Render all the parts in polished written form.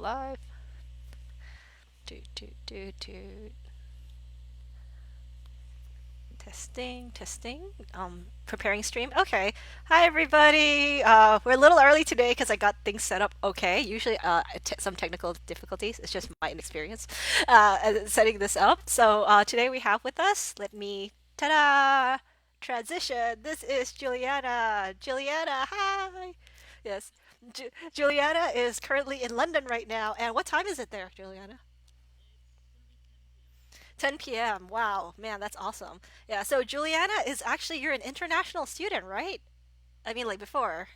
live. Toot, toot, toot, toot. Testing, testing. Preparing stream. Okay. Hi, everybody. We're a little early today because I got things set up okay. Usually, some technical difficulties. It's just my inexperience setting this up. So today we have with us. Let me ta-da transition. This is Juliana. Juliana, hi. Yes, Juliana is currently in London right now. And what time is it there, Juliana? 10 p.m. Wow, man, that's awesome. Yeah, so Juliana is actually you're an international student, right? I mean, like before.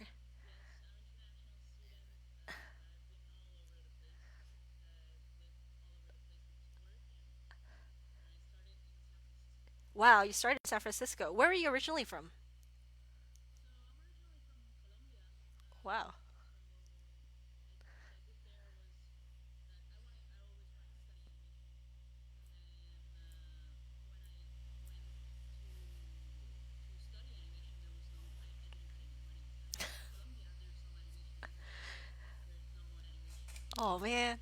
Wow, you started in San Francisco. Where are you originally from? Wow. Oh man.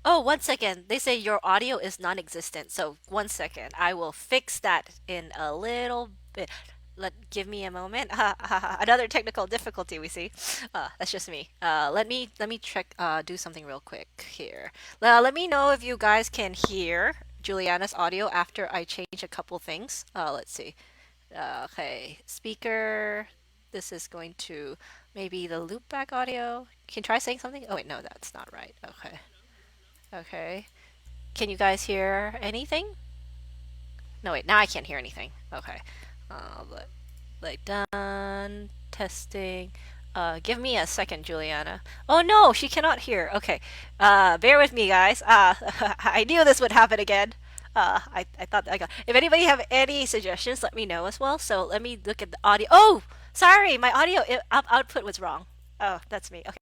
Oh, 1 second. They say your audio is non-existent. So 1 second. I will fix that in a little bit. Give me a moment. Another technical difficulty we see. That's just me. Let me check. Do something real quick here. Let me know if you guys can hear Juliana's audio after I change a couple things. Let's see. Okay, speaker. This is going to maybe the loopback audio. Can you try saying something? Oh wait, no, that's not right. Okay. Okay. Can you guys hear anything? No, wait, now I can't hear anything. Okay. But like done testing. Give me a second, Juliana. Oh no, she cannot hear. Okay. Bear with me, guys. I knew this would happen again. I thought I got. If anybody have any suggestions, let me know as well. So let me look at the audio. Oh, sorry, my audio output was wrong. Oh, that's me. Okay.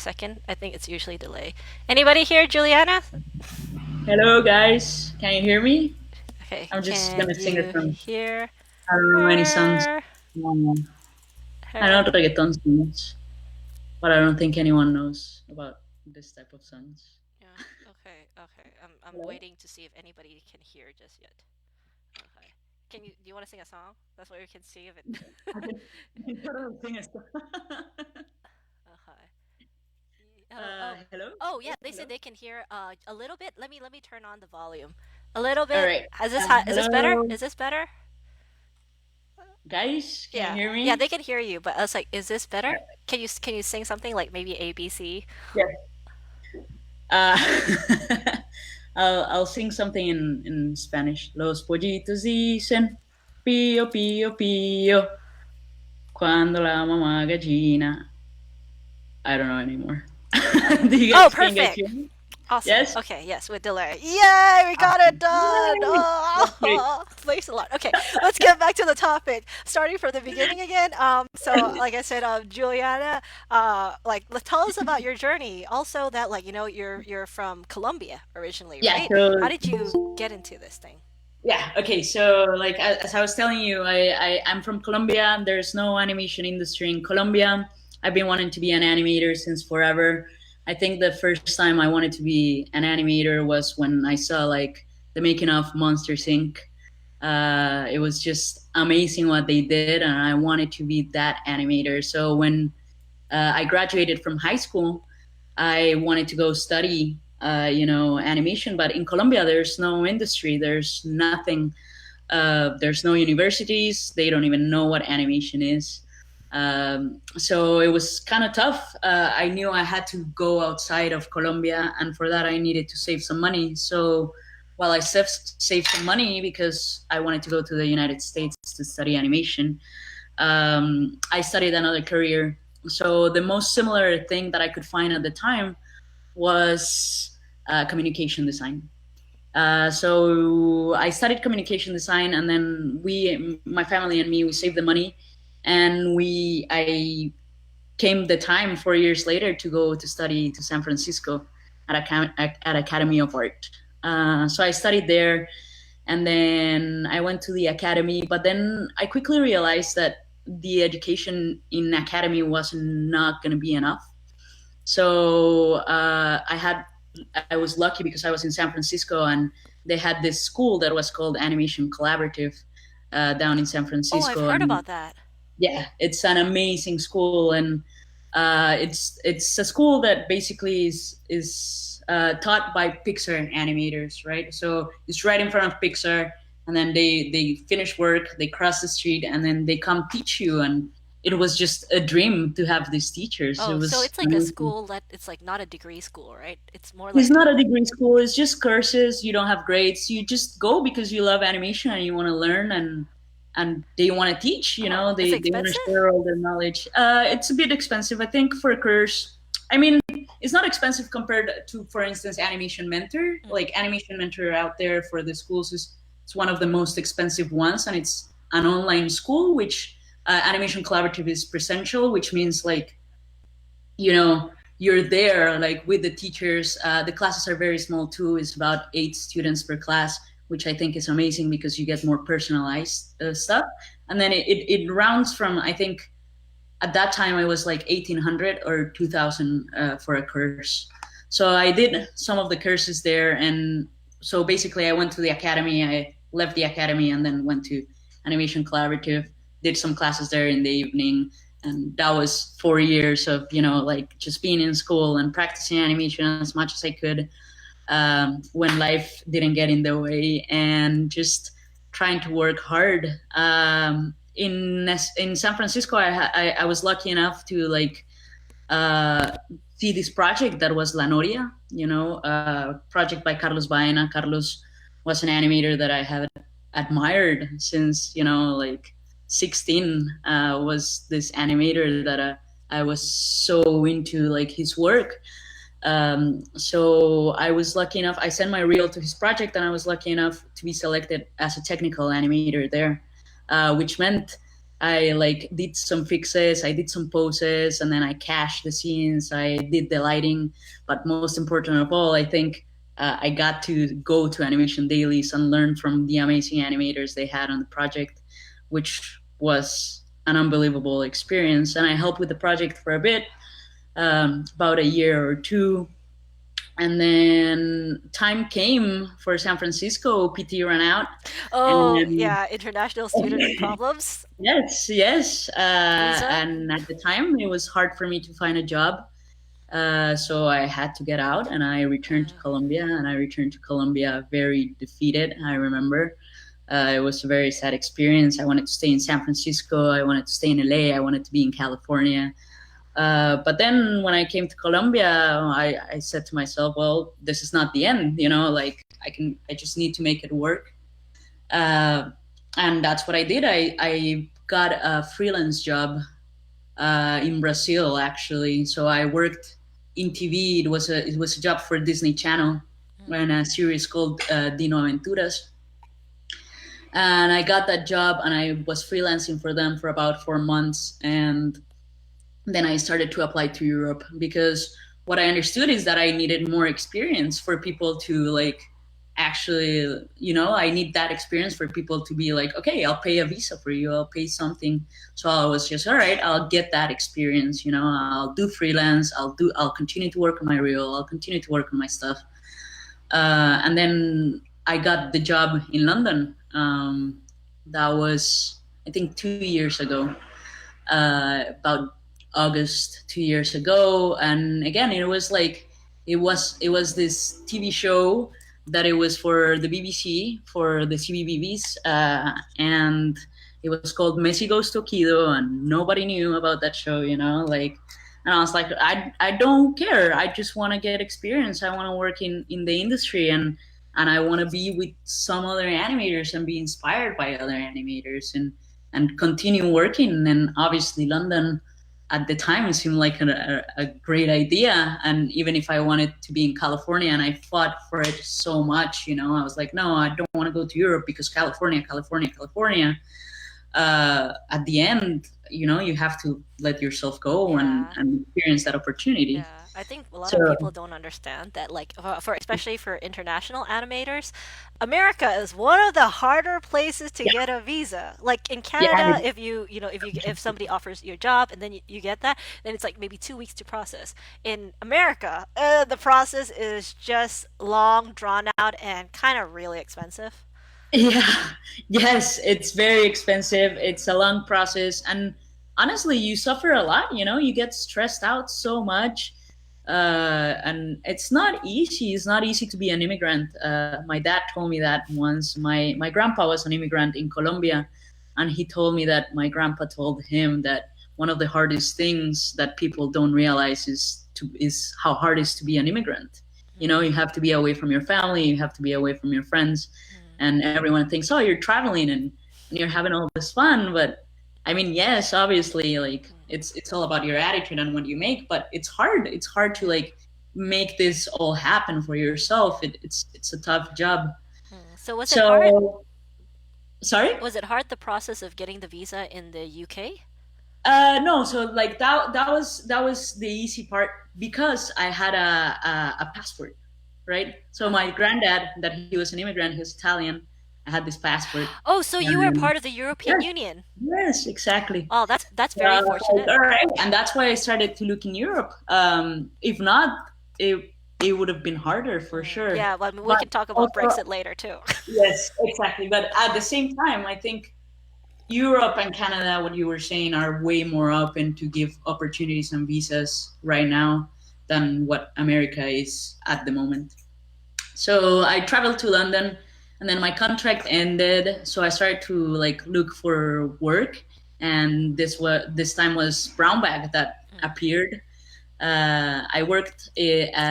Second, I think it's usually delay. Anybody here, Juliana? Hello, guys. Can you hear me? Okay, I'm just can gonna sing a you song. hear I don't know any songs. her? I know Her? reggaeton songs, but I don't think anyone knows about this type of songs. Yeah. Okay. Okay. I'm Hello? waiting to see if anybody can hear just yet. Okay. Can you? Do you want to sing a song? That's why we can see if it. I can I can sing a song. Okay. Oh. Oh. Hello? Oh. Yeah. They Hello? said they can hear a little bit. Let me turn on the volume. A little All bit. right. Is this better? Hello, Is this better? guys. Can you Yeah. hear Yeah. me? They can hear you, but I was like, is this better? Can you sing something like maybe ABC? Yes. Uh, I'll sing something in Spanish. Los pollitos dicen pío, pío, pío. Cuando la mamá gallina. I don't know anymore. Do you Oh, guys can you guys perfect. hear me? Awesome. Yes. Okay, yes, with delay. Yay, we got it done. Yay! That's great. Oh, thanks a lot. Okay, let's get back to the topic. Starting from the beginning again. So like I said, Juliana, tell us about your journey. Also, that you're from Colombia originally, Yeah. right? How So did you get into this thing? yeah. Okay. So like as I was telling you, I'm from Colombia. There's no animation industry in Colombia. I've been wanting to be an animator since forever. I think the first time I wanted to be an animator was when I saw like the making of Monsters Inc. It was just amazing what they did, and I wanted to be that animator. So when I graduated from high school, I wanted to go study, animation. But in Colombia, there's no industry. There's nothing. There's no universities. They don't even know what animation is. So it was kind of tough. I knew I had to go outside of Colombia, and for that, I needed to save some money. So while I saved some money because I wanted to go to the United States to study animation, I studied another career. So the most similar thing that I could find at the time was communication design. So I studied communication design, and then my family and me, we saved the money, and I came the time 4 years later to go to study to San Francisco at Academy of Art. So I studied there, and then I went to the academy. But then I quickly realized that the education in academy was not going to be enough. So I was lucky because I was in San Francisco, and they had this school that was called Animation Collaborative down in San Oh, I've Francisco. heard And about that. yeah, it's an amazing school, and it's a school that basically is taught by Pixar animators, right? So it's right in front of Pixar, and then they finish work, they cross the street, and then they come teach you. And it was just a dream to have these teachers. It Oh, so was it's like a amazing. school that it's like not a degree school, right? It's more It's like not a degree school. It's just courses. You don't have grades. You just go because you love animation and you want to learn, and they want to teach. oh, is it They want to expensive? share all their knowledge. It's a bit expensive, I think, for a course. I mean, it's not expensive compared to, for instance, Animation Mentor. Mm. Like Animation Mentor out there for the schools is it's one of the most expensive ones, and it's an online school. Which Animation Collaborative is presential, which means like you know you're there like with the teachers. The classes are very small too. It's about 8 students per class, which I think is amazing because you get more personalized stuff. And then it rounds from, I think at that time I was like 1800 or 2000 for a course. So I did some of the courses there. And so basically I went to the academy, I left the academy, and then went to Animation Collaborative, did some classes there in the evening. And that was 4 years of like just being in school and practicing animation as much as I could, when life didn't get in the way, and just trying to work hard. In San Francisco, I was lucky enough to like uh, see this project that was La Noria, project by Carlos Baena. Carlos was an animator that I have admired since like 16. Was this animator that I was so into like his work. So I was lucky enough. I sent my reel to his project, and I was lucky enough to be selected as a technical animator there, which meant I like did some fixes, I did some poses, and then I cached the scenes. I did the lighting, but most important of all, I think I got to go to animation dailies and learn from the amazing animators they had on the project, which was an unbelievable experience. And I helped with the project for a bit, about a year or two. And then time came for San Francisco. PT ran out, Oh, and yeah, international student problems, yes, yes. visa. And at the time, it was hard for me to find a job. So I had to get out, and I returned to Colombia. And I returned to Colombia very defeated. I remember it was a very sad experience. I wanted to stay in San Francisco. I wanted to stay in LA. I wanted to be in California. But then when I came to Colombia, I said to myself, well, this is not the end, like I just need to make it work. Uh, and that's what I did. I got a freelance job in Brazil, actually. So I worked in TV. It was a job for Disney Channel, in a series called Dino Aventuras. And I got that job, and I was freelancing for them for about 4 months. And then I started to apply to Europe, because what I understood is that I needed more experience for people to like actually, I need that experience for people to be like, okay, I'll pay a visa for you, I'll pay something. So I was just, all right, I'll get that experience, I'll do freelance, I'll continue to work on my reel, I'll continue to work on my stuff. And then I got the job in London. That was, I think, 2 years ago, about August 2 years ago. And again, it was this TV show that it was for the BBC, for the CBBBs, and it was called Messi Goes to Kido, and nobody knew about that show, like. And I was like, I don't care. I just want to get experience. I want to work in the industry, and I want to be with some other animators and be inspired by other animators, and continue working. And obviously, London at the time it seemed like a great idea. And even if I wanted to be in California, and I fought for it so much, I was like, no, I don't want to go to Europe because California, California, California. At the end, you have to let yourself go Yeah. and experience that opportunity. Yeah, I think a lot So of people don't understand that, like, for especially for international animators, America is one of the harder places to yeah, get a visa. Like in yeah, Canada, if somebody offers you a job and then you get that, then it's like maybe 2 weeks to process. In America, the process is just long, drawn out, and kind of really expensive. yeah, yes, it's very expensive. It's a long process, and honestly, you suffer a lot. You get stressed out so much, and it's not easy. It's not easy to be an immigrant. My dad told me that once. My grandpa was an immigrant in Colombia, and he told me that my grandpa told him that one of the hardest things that people don't realize is how hard it is to be an immigrant. You have to be away from your family. You have to be away from your friends, Mm, and everyone thinks, oh, you're traveling and you're having all this fun. But I mean, yes, obviously, like mm, it's all about your attitude and what you make. But it's hard to yeah. like make this all happen for yourself. It's a tough job. So was it hard? So sorry. Was it hard the process of getting the visa in the UK? No, so like that was the easy part because I had a passport, right? So my Oh. granddad, that he was an immigrant, he was Italian. I had this passport, Oh, so you were and part of the European yes, Union. yes, exactly. Oh, that's So very I was like, fortunate. all right, and that's why I started to look in Europe. If not, it would have been harder for sure. Yeah, well, I mean, we But can talk about also, Brexit later too. yes, exactly. But at the same time, I think Europe and Canada, what you were saying, are way more open to give opportunities and visas right now than what America is at the moment. So I traveled to London, and then my contract ended. So I started to like look for work, and this time was brown bag that Mm. appeared. I worked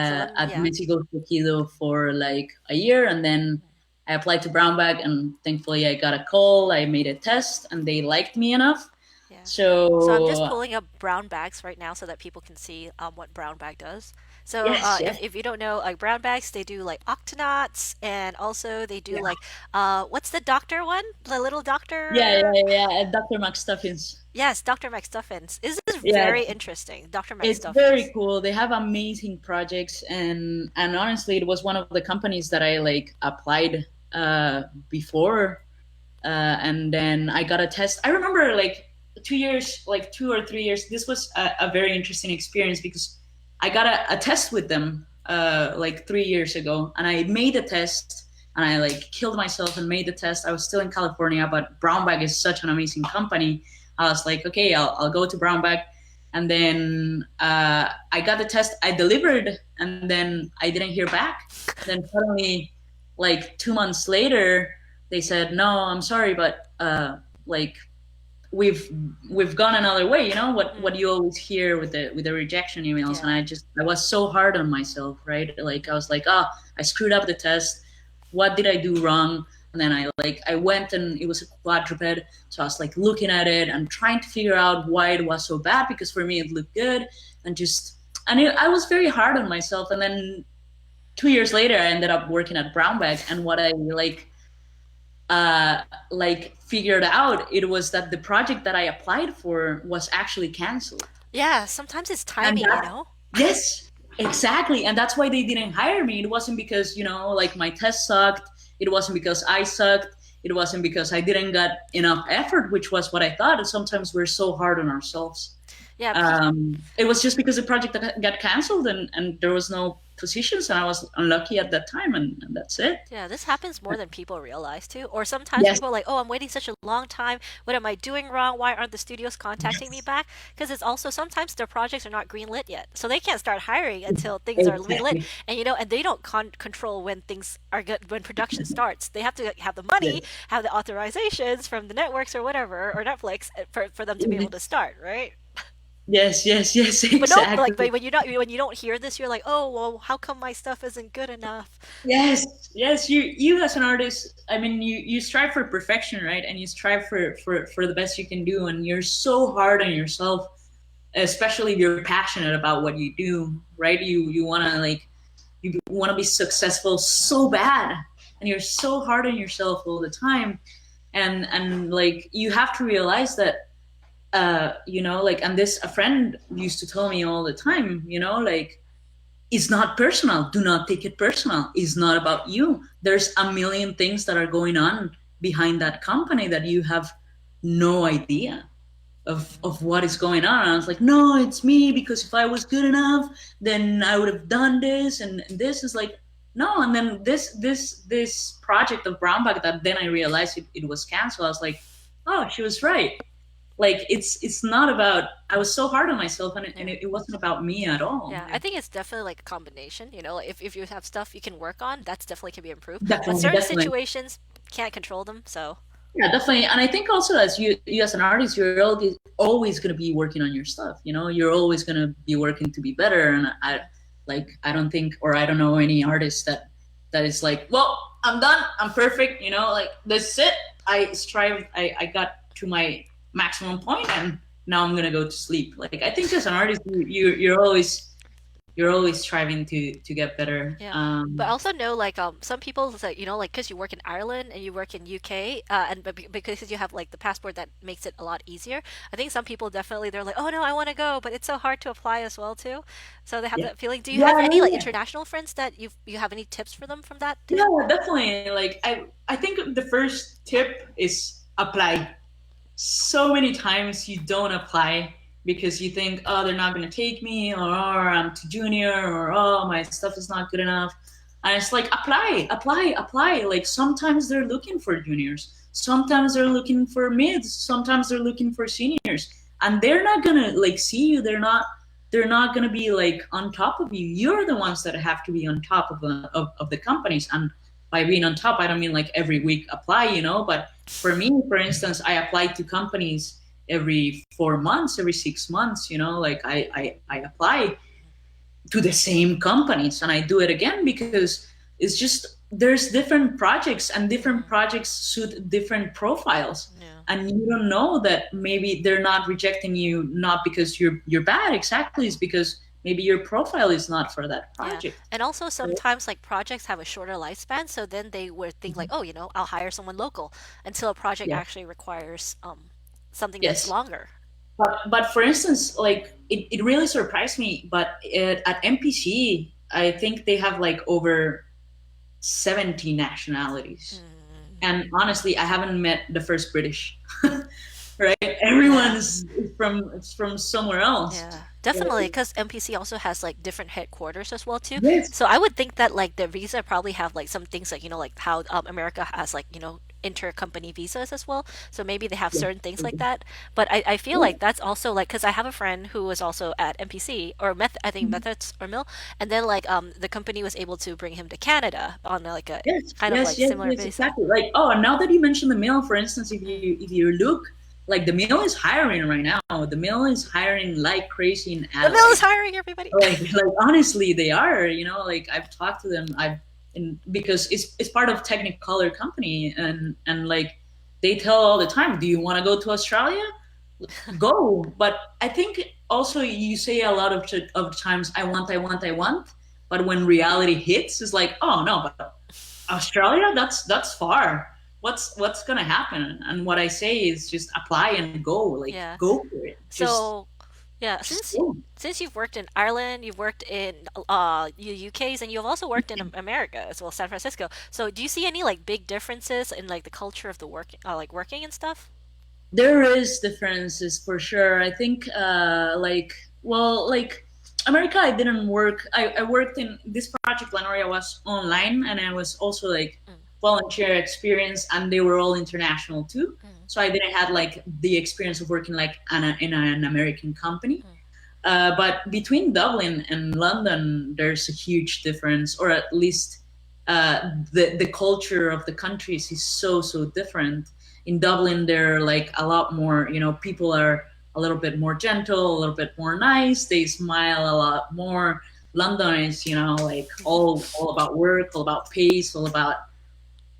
So let me, at yeah. Mexico Tejido for like a year, and then I applied to brown bag, and thankfully I got a call. I made a test, and they liked me enough. Yeah. So I'm just So pulling up brown bags right now so that people can see what brown bag does. So yes, if, yes, if you don't know, like brown bags, they do like octonauts and also they do yeah, like what's the doctor one? The little yeah, doctor? yeah, yeah, yeah. Dr. McStuffins. Yes, Dr. McStuffins. This is Yeah, very interesting. Dr. it's very McStuffins. cool. They have amazing projects, and honestly, it was one of the companies that I like applied before, and then I got a test. I remember like 2 years, like 2 or 3 years. This was a very interesting experience because I got a test with them like 3 years ago, and I made the test. And I like killed myself and made the test. I was still in California, but Brown Bag is such an amazing company. I was like, okay, I'll go to Brown Bag. And then I got the test. I delivered, and then I didn't hear back. Then suddenly, like 2 months later, they said, "No, I'm sorry, but like we've we've gone another way." What Mm, you always hear with the rejection emails, and yeah. I was so hard on myself, right? Like I was like, "Oh, I screwed up the test. What did I do wrong?" And then I went, and it was a quadruped, so I was like looking at it and trying to figure out why it was so bad, because for me it looked good, and I was very hard on myself. And then 2 years later, I ended up working at Brown Bag, and what I like figured out, it was that the project that I applied for was actually canceled. Yeah, sometimes it's And timing, you that, know? yes, exactly. And that's why they didn't hire me. It wasn't because, like my test sucked. It wasn't because I sucked. It wasn't because I didn't get enough effort, which was what I thought. And sometimes we're so hard on ourselves. Yeah, It was just because the project got canceled, and there was no positions, and I was unlucky at that time, and that's it. yeah, this happens more than people realize too. Or sometimes Yes. people are like, "Oh, I'm waiting such a long time. What am I doing wrong? Why aren't the studios contacting me Yes. back?" Because it's also sometimes their projects are not greenlit yet, so they can't start hiring until things are greenlit. Exactly. And they don't control when things are good when production starts. They have to have the money, Yes. have the authorizations from the networks or whatever or Netflix for them to be able to start, right? Yes, yes, yes, But no, like exactly. but when you don't hear this, you're like, "Oh, well, how come my stuff isn't good enough?" Yes, yes. You as an artist, I mean, you strive for perfection, right? And you strive for the best you can do, and you're so hard on yourself. especially if you're passionate about what you do, right? You want to like, you want to be successful so bad, and you're so hard on yourself all the time. And like, you have to realize that, you know, like, and this, a friend used to tell me all the time, you know, like, it's not personal. Do not take it personal. It's not about you. There's a million things that are going on behind that company that you have no idea of what is going on. And I was like, no, it's me, because if I was good enough, then I would have done this. And this is like, no. And then this project of brown bag, that then I realized it was canceled. I was like, oh, she was right. Like, it's not about, I was so hard on myself, and Yeah. it wasn't about me at all. Yeah, I think it's definitely like a combination, you know, like if you have stuff you can work on, that's definitely can be improved. But Definitely, certain definitely. situations can't control them, so Yeah, definitely. And I think also, as you as an artist, you're always going to be working on your stuff. You know, you're always going to be working to be better. And I don't think, or I don't know any artist that is like, well, I'm done, I'm perfect. You know, like, this is it. I strive. I got to my maximum point, and now I'm gonna go to sleep. Like, I think as an artist, you're always striving to get better. yeah. But I also know like some people that you know like because you work in Ireland and you work in UK and because you have like the passport that makes it a lot easier. I think some people definitely they're like, "Oh no, I want to go, but it's so hard to apply as well too." So they have Yeah, that feeling. Do you yeah, have any like yeah, international friends that you have any tips for them from that yeah, too? definitely. Like, I think the first tip is apply. So many times you don't apply because you think, oh, they're not going to take me, or oh, I'm too junior, or oh, my stuff is not good enough. And it's like, apply, apply, apply. Like, sometimes they're looking for juniors, sometimes they're looking for mids, sometimes they're looking for seniors, and they're not gonna like see you. They're not gonna be like on top of you. You're the ones that have to be on top of the companies. And by being on top, I don't mean like every week apply, you know, but for me, for instance, I apply to companies every 4 months, every 6 months, you know, like I apply to the same companies, and I do it again, because it's just, there's different projects, and different Hmm. projects suit different profiles. Yeah. And you don't know that maybe they're not rejecting you, not because you're bad exactly, it's because maybe your profile is not for that Yeah. project. And also sometimes like projects have a shorter lifespan, so then they would think like, oh, you know, I'll hire someone local until a project Yeah. actually requires something that's Yes. longer. But for instance, like, it really surprised me. But at MPC, I think they have like over 70 nationalities. Mm, And honestly, I haven't met the first British. Right? yeah. Everyone's from somewhere else. Yeah, definitely, because MPC also has like different headquarters as well too. Yes. So I would think that like the visa probably have like some things like you know like how America has like you know intercompany visas as well. So maybe they have certain things like that. But I feel like that's also like because I have a friend who was also at MPC or I think Methods or Mill, and then like the company was able to bring him to Canada on like a Yes, kind of yes, like yes, similar yes, visa. exactly. Like, oh, now that you mentioned the mill, for instance, Mm. if you look, like, the mill is hiring right now. The mill is hiring like crazy in The Mill is Adelaide. hiring everybody. Like, honestly, they are. You know, like, I've talked to them. Because it's part of Technicolor company, and like, they tell all the time, do you want to go to Australia? Go. But I think also you say a lot of times, I want, I want, I want. But when reality hits, it's like, oh no, but Australia, that's far. What's gonna happen? And what I say is just apply and go. Like, Yeah. go for it. So yeah, Just go. since you've worked in Ireland, you've worked in UK's, and you've also worked in America as well, San Francisco. So do you see any like big differences in like the culture of the work, like working and stuff? There is differences for sure. I think, like, well, like, America, I didn't work. I worked in this project. Lenoria was online, and I was also like Mm, volunteer experience, and they were all international too. mm, So I didn't had like the experience of working like in an American company. mm, But between Dublin and London, there's a huge difference, or at least the culture of the countries is so different. In Dublin, they're like a lot more. You know, people are a little bit more gentle, a little bit more nice. They smile a lot more. London is, you know, like all about work, all about pace, all about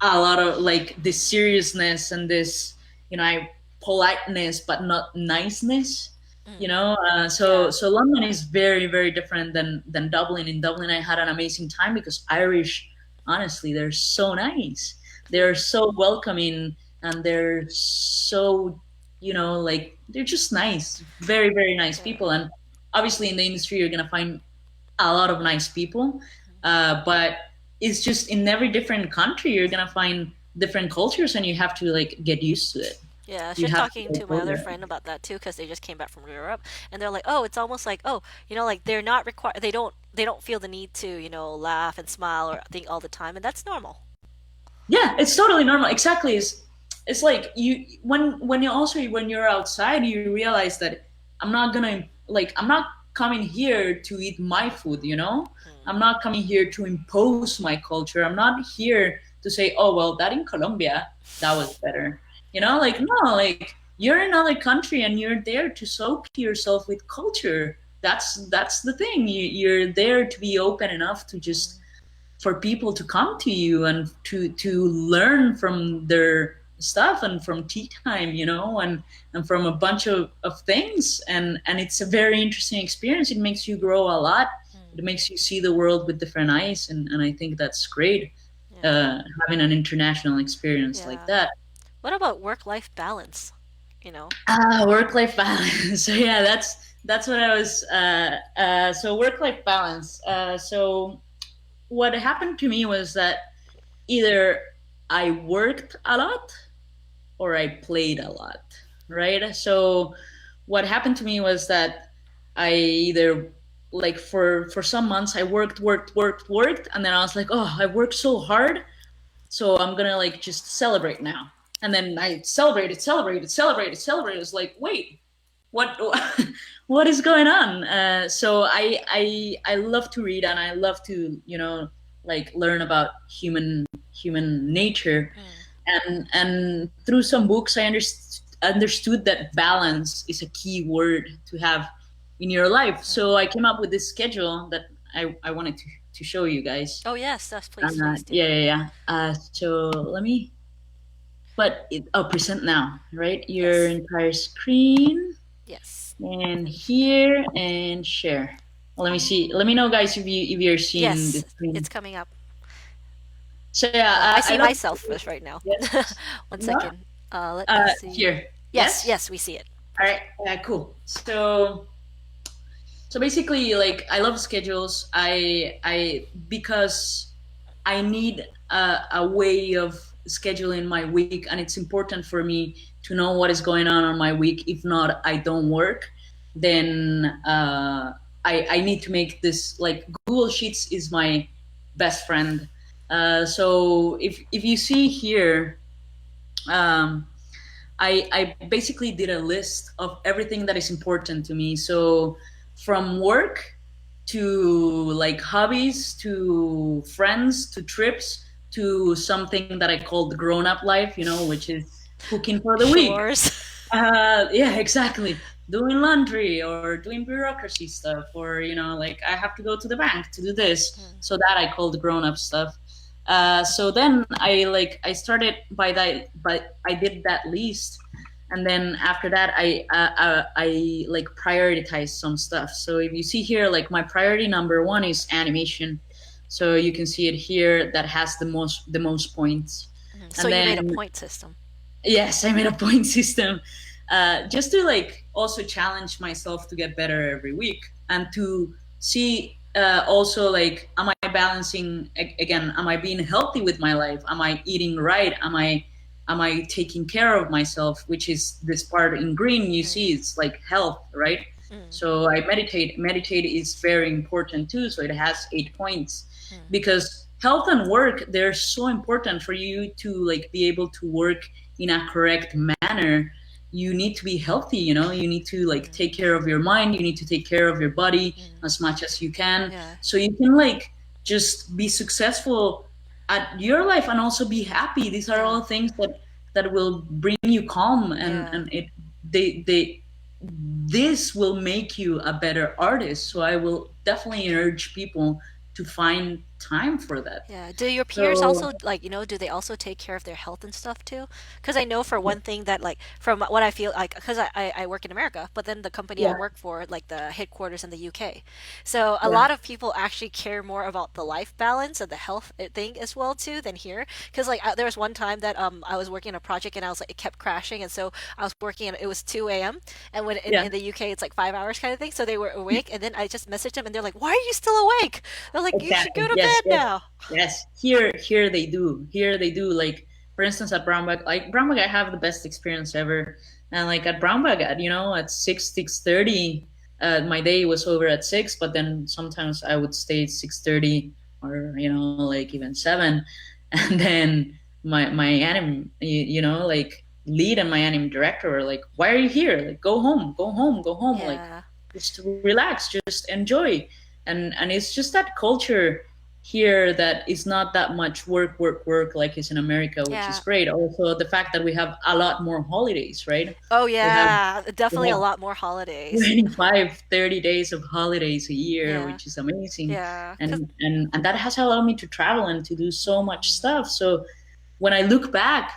a lot of like this seriousness and this, you know, politeness but not niceness. you know. So Yeah. so London is very very different than Dublin. In Dublin I had an amazing time because Irish, honestly, they're so nice, they're Hmm. so welcoming, and they're so, you know, like they're just nice, very very nice Yeah. people. And obviously in the industry you're gonna find a lot of nice people, but it's just in every different country you're gonna find different cultures, and you have to like get used to it. Yeah, I was You just have to talking like to my go other there. friend about that too because they just came back from Europe and they're like, "Oh, it's almost like, oh, like they're not required they don't feel the need to, laugh and smile or think all the time and that's normal." Yeah, it's totally normal. Exactly. It's like you when you also when you're outside, you realize that I'm not coming here to eat my food, you know? Mm. I'm not coming here to impose my culture. I'm not here to say, "Oh, well, that in Colombia, that was better." You know, Yeah. like no, like you're in another country and you're there to soak yourself with culture. That's the thing. You're there to be open enough to just Mm. for people to come to you and to learn from their stuff and from tea time, you know, and from a bunch of things. And it's a very interesting experience. It makes you grow a lot. It Mm. makes you see the world with different eyes, and I think that's great, Yeah. having an international experience like Yeah. that. What about work-life balance? You know? Work-life balance. So yeah, that's what I was so work-life balance. So what happened to me was that either I worked a lot or I played a lot, right? So what happened to me was that I either like for some months I worked, and then I was like, oh, I worked so hard, so I'm gonna like just celebrate now. And then I celebrated. It was like, wait, what what is going on? So I love to read, and I love to, you know, like learn about human nature. Mm. And through some books I understood that balance is a key word to have in your life. So I came up with this schedule that I wanted to show you guys. Oh, yes, yes, please, please do. Yeah. So let me, oh, present now, right? Your Yes. entire screen, Yes. and here, and share. Let me see. Let me know, guys, if you're seeing the Yes, screen. it's coming up. So yeah, I I see love. myself as right now. Yes. One No. second. Let me see. Here. Yes, Yes. yes, we see it. All right. Perfect. Cool. So basically, like I love schedules. I because I need a way of scheduling my week, and it's important for me to know what is going on my week. If not, I don't work. Then I need to make this, like Google Sheets is my best friend. So if you see here, um, I basically did a list of everything that is important to me. So from work to like hobbies to friends to trips to something that I call the grown up life, you know, which is cooking for the week. Chores. Yeah, exactly. Doing laundry or doing bureaucracy stuff, or you know, like I have to go to the bank to do this. Mm. So that I call the grown up stuff. So then I started by that, but I did that list, and then after that I like prioritized some stuff. So if you see here, like my priority number one is animation. So you can see it here that has the most points, Mhm. So and you made a then point system. yes, I made a point system, just to like also challenge myself to get better every week, and to see also like, am I balancing again? Am I being healthy with my life? Am I eating right? Am I taking care of myself? Which is this part in green you see, Mm. it's like health, right? Mm. So I meditate. Meditate is very important too. So it has 8 points, Mm. because health and work, they're so important for you to like be able to work in a correct manner. You need to be healthy, you know, you need to like Mm. take care of your mind, you need to take care of your body Mm. as much as you can, Yeah. so you can like just be successful at your life and also be happy. These are Yeah. all things that will bring you calm, and Yeah. it they this will make you a better artist. So I will definitely urge people to find time for that. Yeah. Do your peers So also like, do they also take care of their health and stuff too? Because I know for one thing that like from what I feel like, because I work in America, but then the company I yeah, work for, like the headquarters in the UK. So a yeah, lot of people actually care more about the life balance and the health thing as well too than here. Because like there was one time that I was working on a project and I was like it kept crashing, and so I was working and it was 2 a.m. and when yeah. in the UK it's like 5 hours kind of thing. So they were awake, and then I just messaged them and they're like, "Why are you still awake?" They're like, "You should Exactly. go to Yes, bed yes, now." yes. Here they do. Here they do. Like for instance, at Brownback, like Brownback, I have the best experience ever. And like at Brownback, at at 6:30, my day was over at 6. But then sometimes I would stay 6:30 or like even 7, and then my anim like lead and my anim director were like, "Why are you here? Like go home, go home, go home. Like Yeah. just relax, just enjoy." And it's just that culture here that is not that much work work work like it's in America, which is Yeah. great. Also the fact that we have a lot more holidays, right? Oh we have yeah, we definitely a have lot more holidays. 25, 30 days of holidays a year, Yeah. which is amazing. Yeah. 'Cause And that has allowed me to travel and to do so much stuff. So when I look back,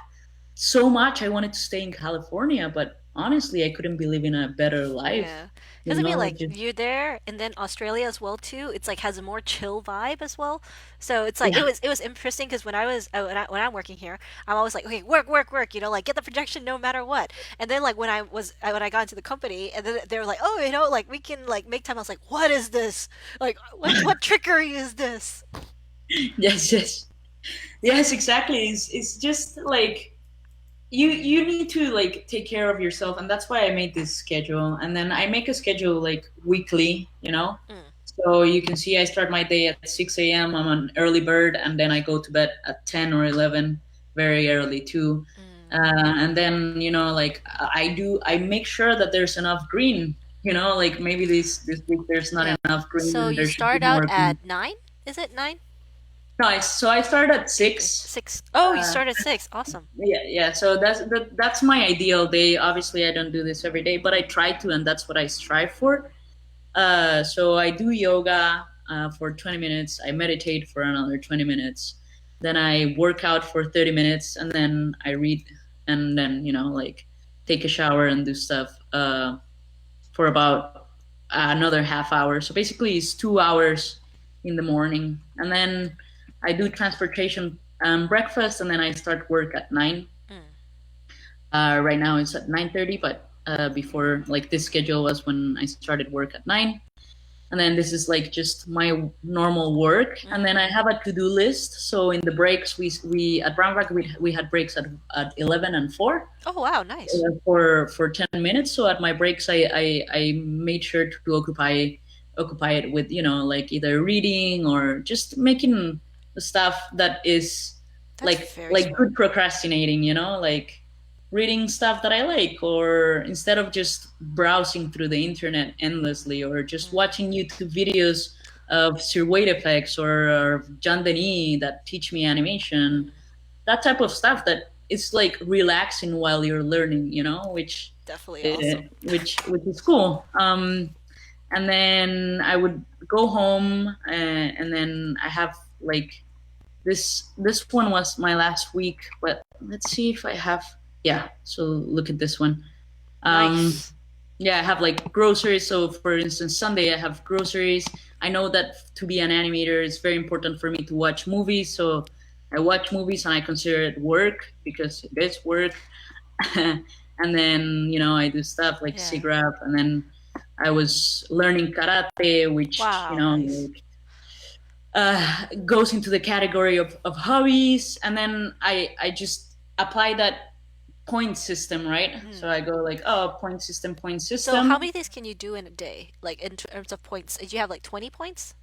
so much I wanted to stay in California, but honestly I couldn't be living a better life, yeah. Because I mean like just you're there and then Australia as well too. It's like has a more chill vibe as well. So it's like yeah. it was interesting because when I was when I'm working here, I'm always like, okay, work, work, work, like get the projection no matter what. And then like when I got into the company and then they were like, oh, like we can like make time. I was like, what is this? Like what trickery is this? Yes, yes. Yes, exactly. It's just like you need to like take care of yourself, and that's why I made this schedule. And then I make a schedule like weekly, Mm, So you can see I start my day at 6 a.m. I'm an early bird, and then I go to bed at 10 or 11, very early too. mm. And then like I make sure that there's enough green. Like maybe this week there's not Yeah. enough green, So and you there should be start out more green. at 9? Is it 9? Nice. So I start at Okay, 6. 6. Oh, you Uh, start at 6. Awesome. yeah. So that's my ideal day. Obviously, I don't do this every day, but I try to, and that's what I strive for. So I do yoga for 20 minutes. I meditate for another 20 minutes. Then I work out for 30 minutes, and then I read, and then like take a shower and do stuff for about another half hour. So basically, it's 2 hours in the morning, and then I do transportation breakfast, and then I start work at 9. Mm. Right now it's at 9:30, but before like this schedule was when I started work at 9. And then this is like just my normal work, and then I Mm. have a to-do list. So in the breaks, we at Brownback we had breaks at 11 and 4 Oh, wow, nice. for 10 minutes. So at my breaks, I made sure to occupy it with like either reading or just making the stuff that is That's like very like smart. good procrastinating, like reading stuff that I like, or instead of just browsing through the internet endlessly, or just Mm. watching YouTube videos of Sir Wade effects or John Denis that teach me animation, Mm. that type of stuff that it's like relaxing while you're learning, which Definitely awesome. which is cool. And then I would go home, and then I have like this one was my last week, but let's see if I have. Yeah, so look at this one. Um, Nice. yeah, I have like groceries. So for instance, Sunday I have groceries. I know that to be an animator, it's very important for me to watch movies. So I watch movies and I consider it work because it is work. And then I do stuff like Yeah. SIGGRAPH, and then I was learning karate, which Wow, nice. like, goes into the category of hobbies. And then I just apply that point system, right? So Mm. I go like, oh, point system, point So how system. many things can you do in a day? Like in terms of points? Do you have like 20 points?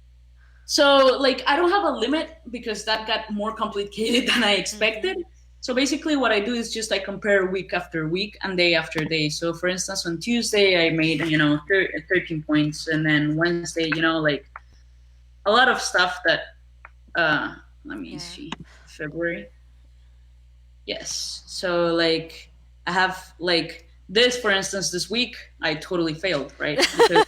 So like I don't have a limit because that got more complicated than I expected. Mm. So basically what I do is just I compare week after week and day after day. So for instance, on Tuesday I made 13 points, and then Wednesday like a lot of stuff that let me Yeah. see, February. Yes. So like I have like this, for instance, this week I totally failed, right? Because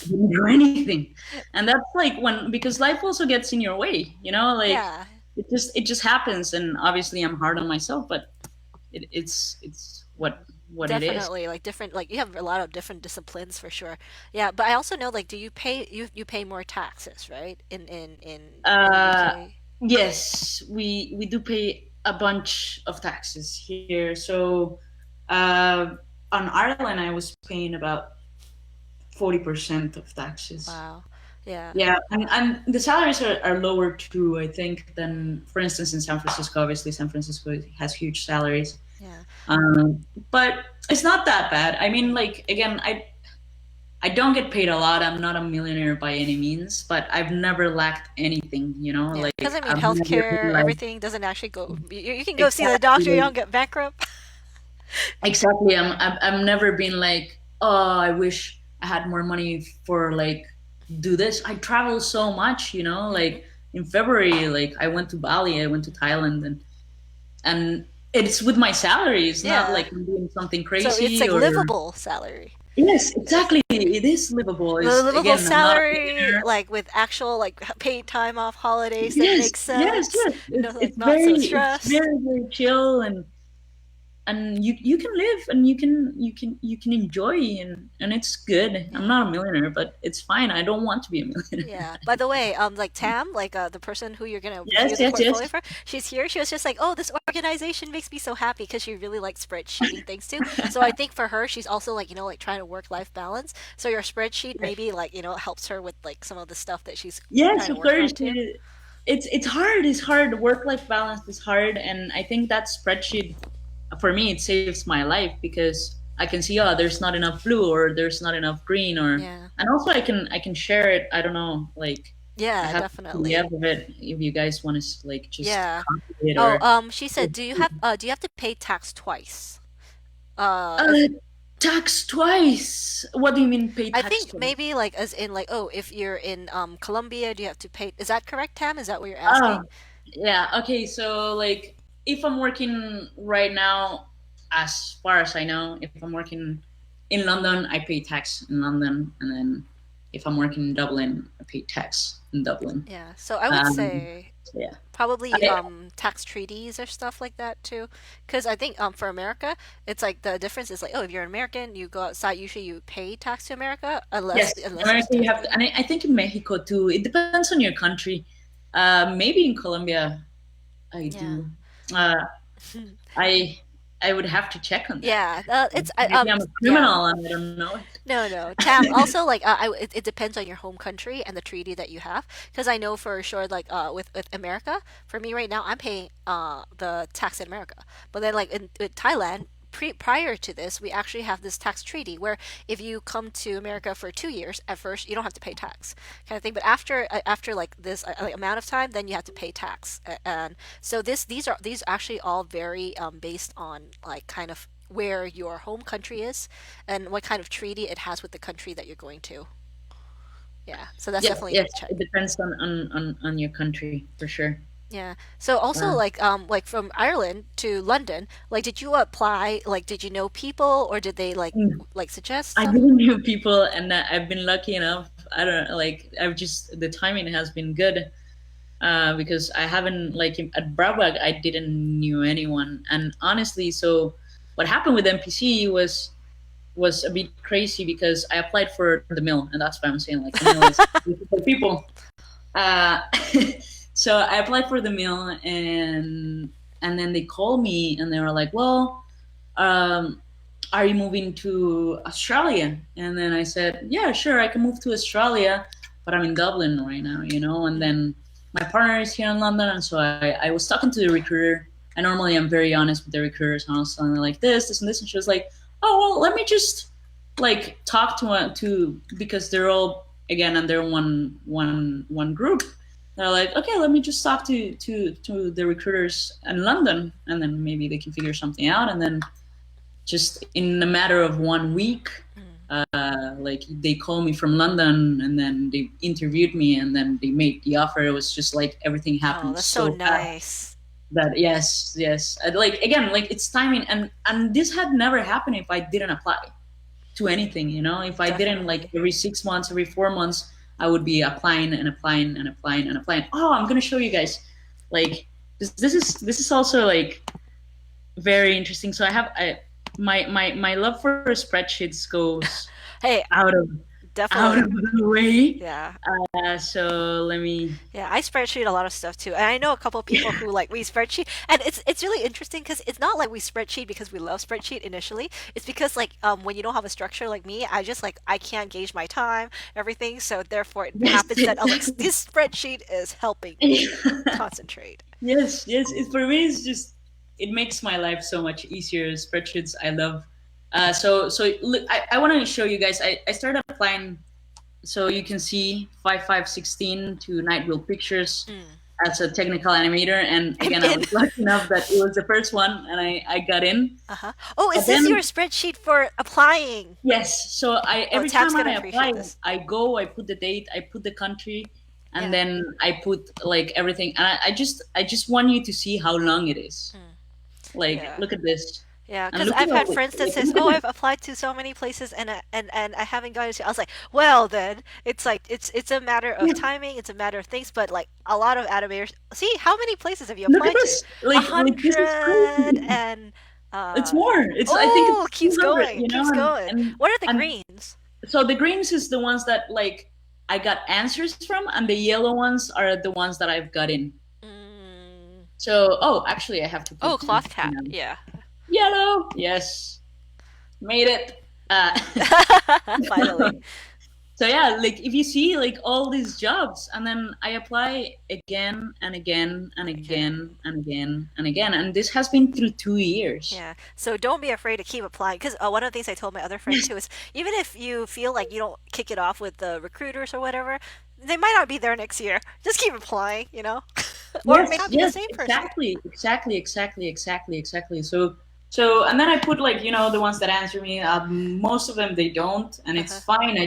didn't do anything. And that's like when, because life also gets in your way, you know, like Yeah, it just happens. And obviously I'm hard on myself, but it's what it is. definitely. Like different, like you have a lot of different disciplines for sure. Yeah, but I also know like do you pay you pay more taxes, right? In the Uh, UK. yes, we do pay a bunch of taxes here. So uh, on Ireland, I was paying about 40% of taxes. Wow. Yeah. Yeah, and the salaries are lower too, I think, than, for instance, in San Francisco. Obviously, San Francisco has huge salaries, Yeah. but it's not that bad. I mean, like again, I don't get paid a lot. I'm not a millionaire by any means, but I've never lacked anything. You know, Yeah. Because like I mean I've never been healthcare, like everything doesn't actually go you can go see the doctor, you exactly, don't get bankrupt. exactly. I've never been like, oh, I wish I had more money for like do this. I travel so much, you know. Hmm. Like in February, like I went to Bali, I went to Thailand, and it's with my salary. It's not Yeah. like I'm doing something So it's crazy like or. livable salary. Yes, Yeah. exactly. It is livable. The Is livable again, I'm not a salary, millionaire. like with actual like paid time off holidays that Yes, makes yes, sense. yes. You know, It's like not so very, it's stressed. very, very chill, and you can live, and you can enjoy, and it's good. I'm Yeah. not a millionaire, but it's fine. I don't want to be a millionaire. Yeah. By the way, like Tam, like the person who you're gonna review Yes, the yes, yes. portfolio for, she's here. She was just like, "Oh, this organization makes me so happy," because she really likes spreadsheeting things too. So I think for her, she's also like like trying to work-life balance. So your spreadsheet maybe like helps her with like some of the stuff that she's Yes, trying to of work course. on too. It's hard. It's hard. Work-life balance is hard, and I think that spreadsheet, for me, it saves my life because I can see, oh, there's not enough blue, or there's not enough green, or, Yeah. and also I can share it. I don't know, like I Yeah, have a PDF definitely. of it if you guys want to like just Yeah. copy it Oh, or. she said, do you have to pay tax twice? As Uh, tax twice. What do you mean pay I tax think twice? maybe like as in like, oh, if you're in Colombia, do you have to pay? Is that correct, Tam? Is that what you're Oh, asking? yeah. Okay, so like if I'm working right now, as far as I know, if I'm working in London, I pay tax in London, and then if I'm working in Dublin, I pay tax in Dublin. Yeah. So I would Um, say so yeah. probably I, tax treaties or stuff like that too. Because I think for America, it's like the difference is like, oh, if you're an American, you go outside, usually you pay tax to America yes, unless America there's you tax have to, treaty. and I think in Mexico too. It depends on your country. Maybe in Colombia, I Yeah. do. Uh, I I would have to check on that. Yeah, it's Maybe I'm a yeah. criminal and I don't know No, no, Tam. Also, like, it depends on your home country and the treaty that you have. Because I know for sure, like, with America, for me right now, I'm paying the tax in America. But then, like, in Thailand, prior to this, we actually have this tax treaty where if you come to America for 2 years, at first you don't have to pay tax, kind of thing. But after like this like, amount of time, then you have to pay tax. And so these actually all very based on like kind of where your home country is and what kind of treaty it has with the country that you're going to. Yeah, so that's Yes, definitely yes. good to check. It depends on your country for sure. Yeah. So also Uh, like from Ireland to London, like did you apply, like did you know people or did they mm, like suggest I stuff? didn't know people, and I've been lucky enough. I don't know, like I've just the timing has been good because I haven't like at Brabag I didn't knew anyone, and honestly, so what happened with MPC was a bit crazy because I applied for the mill, and that's why I'm saying like the mill is for people. Uh, so I applied for the mill, and then they called me and they were like, "Well, um, are you moving to Australia?" And then I said, "Yeah, sure, I can move to Australia, but I'm in Dublin right now, you know." And Mm. then my partner is here in London, and so I was talking to the recruiter. And normally I'm very honest with the recruiters, and I was telling her like this, and this, and she was like, "Oh well, let me just like talk to because they're all again under one group." They're like, "Okay, let me just talk to the recruiters in London, and then maybe they can figure something out." And then just in a matter of 1 week, Mm. like they called me from London, and then they interviewed me, and then they made the offer. It was just like everything Oh, happened that's so so fast nice. that yes, like again, like it's timing, and this had never happened if I didn't apply. to anything. You know, if I didn't, like, Definitely. every 6 months, every 4 months, I would be applying and applying and applying and applying. Oh, I'm gonna show you guys, like, this is also like very interesting. So my love for spreadsheets goes Hey, out of out definitely. of the way. Yeah. So let me. Yeah, I spreadsheet a lot of stuff too. And I know a couple of people who like we spreadsheet and it's really interesting because it's not like we spreadsheet because we love spreadsheet initially. It's because like when you don't have a structure like me, I just like I can't gauge my time, everything, so therefore it Yes, happens that I was like exactly. this spreadsheet is helping me concentrate. Yes, yes. For me, it's just, it makes my life so much easier. Spreadsheets, I love. So look, I want to show you guys. I started applying, so you can see 5516 to Night View Pictures Mm. as a technical animator. And I'm again, I in. was lucky enough that it was the first one, and I got in. Uh-huh. Oh, But is this your then, spreadsheet for applying? yes, so I Oh, every Tab's time gonna I appreciate apply, this. I put the date, I put the country, and Yeah. then I put like everything. And I just want you to see how long it is. Mm. Like, Yeah. look at this, Yeah, and because look at I've all, had friends that like, says, look at "Oh, this. I've applied to so many places and I haven't gotten to." I was like, "Well, then it's like it's a matter of Yeah, timing, it's a matter of things." But like a lot of animators, see how many places have you look at applied to? this. A Like this is hundred crazy. and It's uh more. I think oh, it's keeps 200. going, You know, keeps going. What are the and greens? so the greens is the ones that, like, I got answers from, and the yellow ones are the ones that I've got in. Mm. So, oh, actually, I have to Oh, put in, cloth cap. Yeah. yellow. Yes, made it. Finally. So yeah, like, if you see, like, all these jobs, and then I apply again and again and Okay. again and again and again, and this has been through 2 years. Yeah. So don't be afraid to keep applying. Because one of the things I told my other friend Yes, too is even if you feel like you don't kick it off with the recruiters or whatever, they might not be there next year. Just keep applying, you know? Or it may yes, not be the yes, same person. exactly. And then I put, like, the ones that answer me. Most of them, they don't, and it's Uh-huh. fine.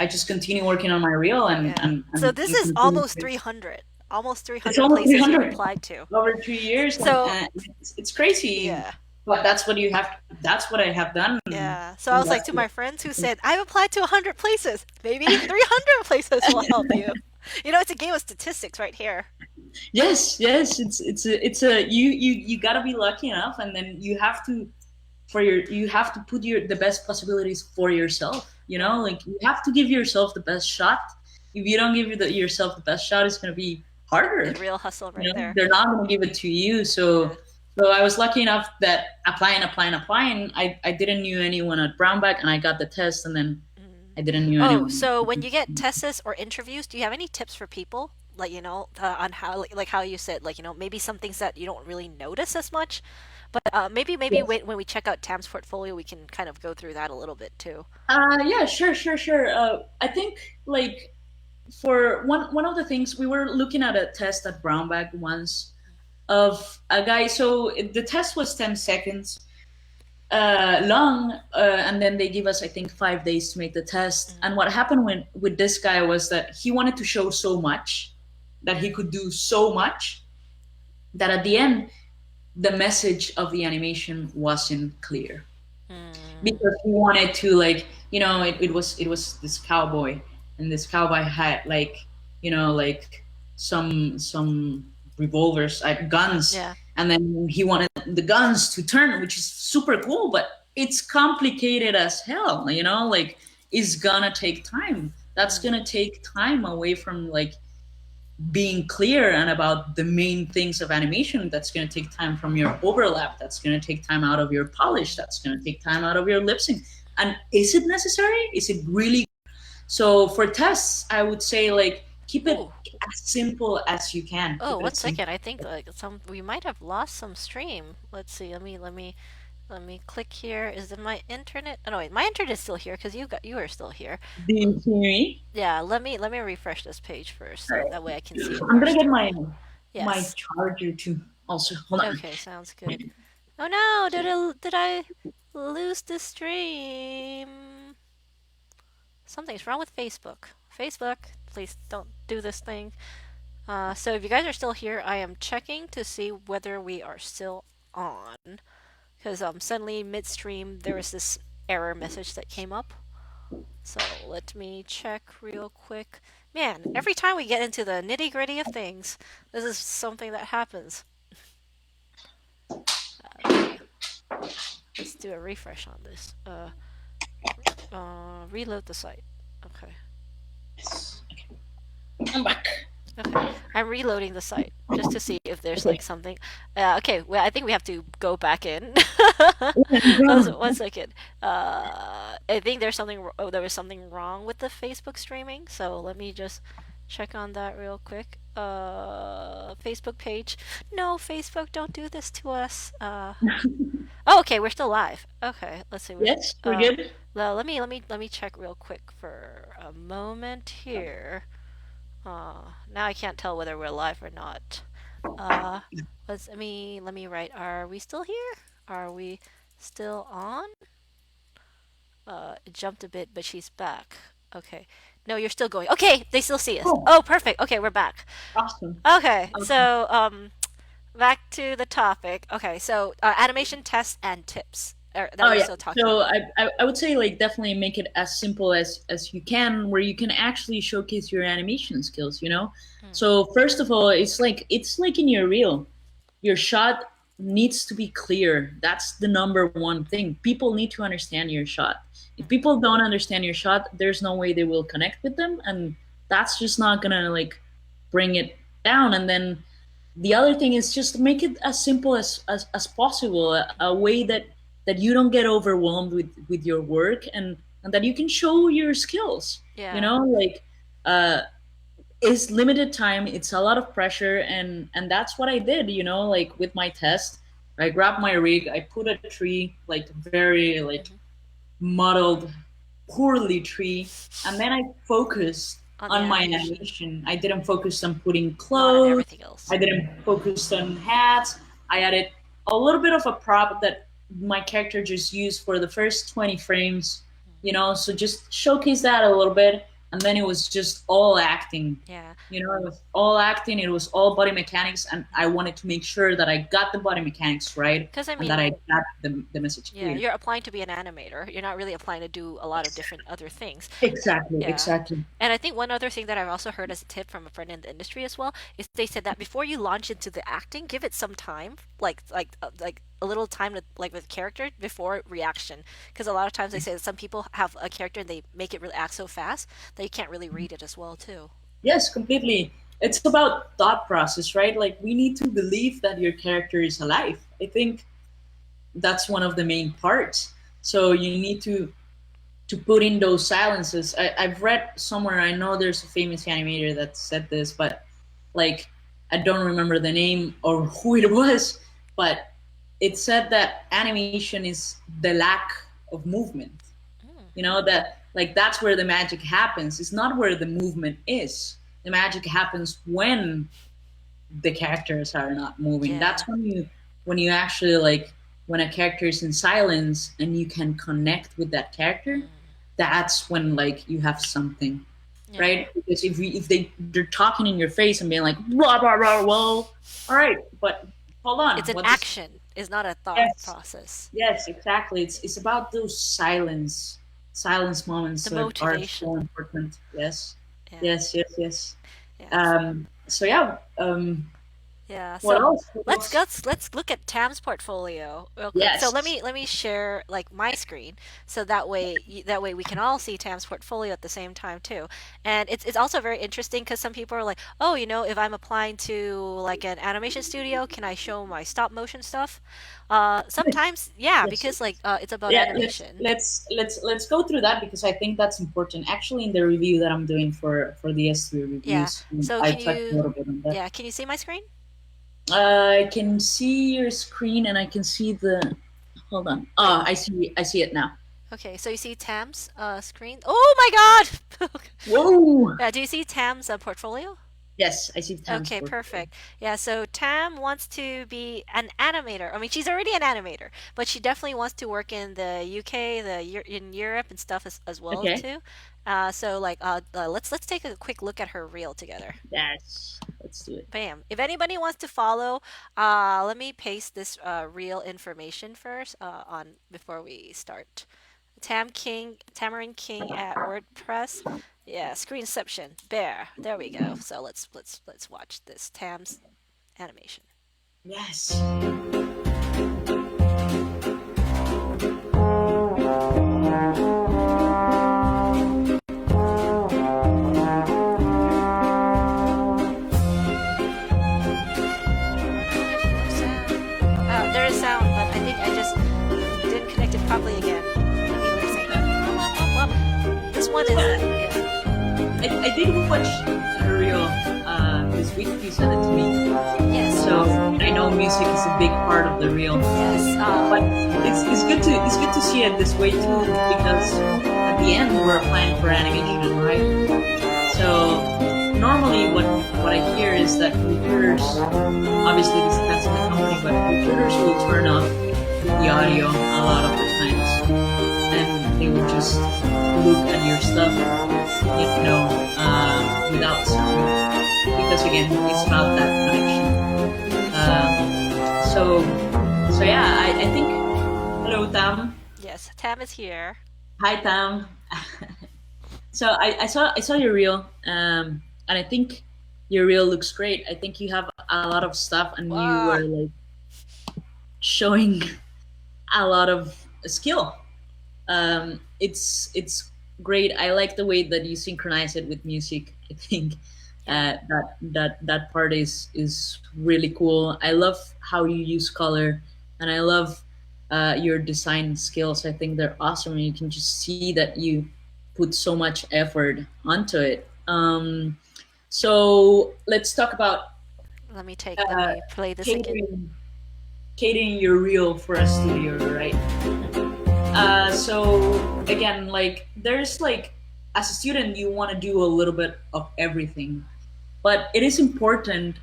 I just continue working on my reel, and Yeah. and So and, this and is continue. almost 300. Almost It's 300 almost places you've 300 applied to. over 2 years, and So, it's crazy. yeah. But that's what you have. That's what I have done, Yeah. So I and was like that's to what. my friends who said, I've applied to 100 places. Maybe 300 places will help you. You know, it's a game of statistics right here. Yes, yes. It's a you gotta be lucky enough, and then you have to put the best possibilities for yourself. Yeah. Like, you have to give yourself the best shot. If you don't give yourself the best shot, it's gonna be harder. The real hustle right there. They're not gonna give it to you. Yeah. So I was lucky enough that applying, I didn't knew anyone at Brownback, and I got the test, and then Mm. I didn't knew Oh, anyone. so when you get tests or interviews, do you have any tips for people? Like, on how, like how you said, like, maybe some things that you don't really notice as much, but maybe Yes. when we check out Tam's portfolio, we can kind of go through that a little bit too. Yeah, sure. I think, like, for one of the things, we were looking at a test at Brownback once of a guy. So the test was 10 seconds long, and then they give us, I think, 5 days to make the test. Mm. And what happened with this guy was that he wanted to show so much, that he could do so much, that at the end, the message of the animation wasn't clear, Mm. because he wanted to, like, it was this cowboy, and this cowboy had, like, like, some revolvers, guns, Yeah. and then he wanted the guns to turn, which is super cool, but it's complicated as hell. Like, it's gonna take time. That's Mm. gonna take time away from, like, being clear and about the main things of animation. That's going to take time from your overlap. That's going to take time out of your polish. That's going to take time out of your lip sync. And is it necessary? Is it really? So for tests, I would say, like, keep it Ooh. as simple as you can. Oh, Keep it one as simple. second. I think like some we might have lost some stream. Let's see. Let me click here. Is it my internet? Oh no, wait. My internet is still here because you are still here. Do L- you see me? Yeah, let me refresh this page first All so right. that way I can see I'm our gonna get stream. my Yes. charger too. Also, hold on. Okay, sounds good. Oh no, did I lose the stream? Something's wrong with Facebook. Facebook, please don't do this thing. So if you guys are still here, I am checking to see whether we are still on. Because suddenly midstream there was this. error message that came up. So let me check real quick. Man, every time we get into the nitty gritty of things, this is something that happens. Okay, let's do a refresh on this. Reload the site. Okay. I'm back. Okay, I'm reloading the site just to see if there's like Okay. something. Okay, well, I think we have to go back in. Yeah, go. One second. I think there's something. Oh, there was something wrong with the Facebook streaming. So let me just check on that real quick. Facebook page. No, Facebook, don't do this to us. Oh, okay, we're still live. Okay, let's see. Yes, we're good. Well, let me check real quick for a moment here. Now I can't tell whether we're live or not. Uh, let me write. Are we still here? Are we still on? It jumped a bit, but she's back. Okay. No, you're still going. Okay, they still see us. Oh, Oh, perfect. Okay, we're back. awesome. Okay, Awesome. so back to the topic. Okay, so animation tests and tips that Oh we're yeah. still talking So about. I would say like definitely make it as simple as you can, where you can actually showcase your animation skills. You know. Mm, So first of all, it's like in your reel, your shot needs to be clear. That's the number one thing. People need to understand your shot. If mm, people don't understand your shot, there's no way they will connect with them, and that's just not gonna like bring it down. And then the other thing is just make it as simple as possible, a way that you don't get overwhelmed with your work, and that you can show your skills, you yeah. know, like uh it's limited time, it's a lot of pressure, and that's what I did, you know, like with my test. I grabbed my rig, I put a tree, like very like Hmm. modeled poorly tree, and then I focused On the on my animation, animation. I didn't focus on putting not on clothes. everything else. I didn't focus on hats. I added a little bit of a prop that my character just used for the first 20 frames, you know, so just showcase that a little bit. And then it was just all acting. Yeah. You know, it was all acting, it was all body mechanics, and I wanted to make sure that I got the body mechanics right Because I and that mean, I got the message yeah, clear. you're applying to be an animator. You're not really applying to do a lot of different other things. Exactly, Yeah. exactly. And I think one other thing that I've also heard as a tip from a friend in the industry as well is they said that before you launch into the acting, give it some time, like a little time to like with character before reaction. Because a lot of times they say that some people have a character and they make it really act so fast that you can't really read it as well too. Yes, completely. It's about thought process, right? Like we need to believe that your character is alive. I think that's one of the main parts. So you need to put in those silences. I've read somewhere. I know there's a famous animator that said this, but like I don't remember the name or who it was. But it said that animation is the lack of movement. Mm, You know that like that's where the magic happens. It's not where the movement is. The magic happens when the characters are not moving. yeah. That's when you actually like when a character is in silence and you can connect with that character. Mm, That's when like you have something, yeah. right? Because if they're talking in your face and being like blah blah blah, well, all right, but hold It's on, an what does action, it's not a thought yes process. yes exactly. It's about those silence moments The that are so motivation. important. Yes, Yeah. yes, yes, yes. Yeah. So yeah. Yeah, What so else? What let's else? go, let's look at Tam's portfolio real quick. So let Yes. me let me share like my screen so that way that way we can all see Tam's portfolio at the same time too. And it's also very interesting because some people are like, "Oh, if I'm applying to like an animation studio, can I show my stop motion stuff?" Sometimes yeah, Yes. because like it's about Yeah. Let's animation. let's let's let's go through that because I think that's important. Actually, in the review that I'm doing for the S3 Yeah. reviews, So I can touched a you little bit on that. yeah, can you see my screen? I can see your screen and I can see the. Hold on. Wait. Oh, I see it now. Okay, so you see Tam's screen? Oh my God! Whoa. Yeah, do you see Tam's portfolio? Yes, I see the times Okay, for. perfect. Yeah, so Tam wants to be an animator. I mean, she's already an animator, but she definitely wants to work in the UK, in Europe and stuff as well Okay. too. Let's take a quick look at her reel together. Yes. Let's do it. Bam. If anybody wants to follow, let me paste this reel information first on before we start. Tamarind King at WordPress. Yeah, Screenception. Bear. There we go. So let's watch this Tam's animation. Yes. There is sound, but I think I just didn't connect it properly again. Let me lip sync. This one is yeah. I did watch a reel this week. You sent it to me, Yes. so I know music is a big part of the reel. Yes. But it's good to see it this way too, because at the end we're applying for animation, right? So normally what I hear is that recruiters, obviously this depends on the company, but recruiters will turn off the audio a lot of the times, and they will just look at your stuff, without sound, because again, it's about that connection. So yeah, I think. Hello, Tam. Yes. Tam is here. Hi, Tam. So I saw your reel, and I think your reel looks great. I think you have a lot of stuff, and you Wow. were like showing a lot of skill. It's great. I like the way that you synchronize it with music. I think Yeah. that part is really cool. I love how you use color, and I love your design skills. I think they're awesome, and you can just see that you put so much effort onto it. So let's talk about Let uh, me play this again. catering catering your reel for a studio, right? So again, like there's like as a student, you want to do a little bit of everything, but it is important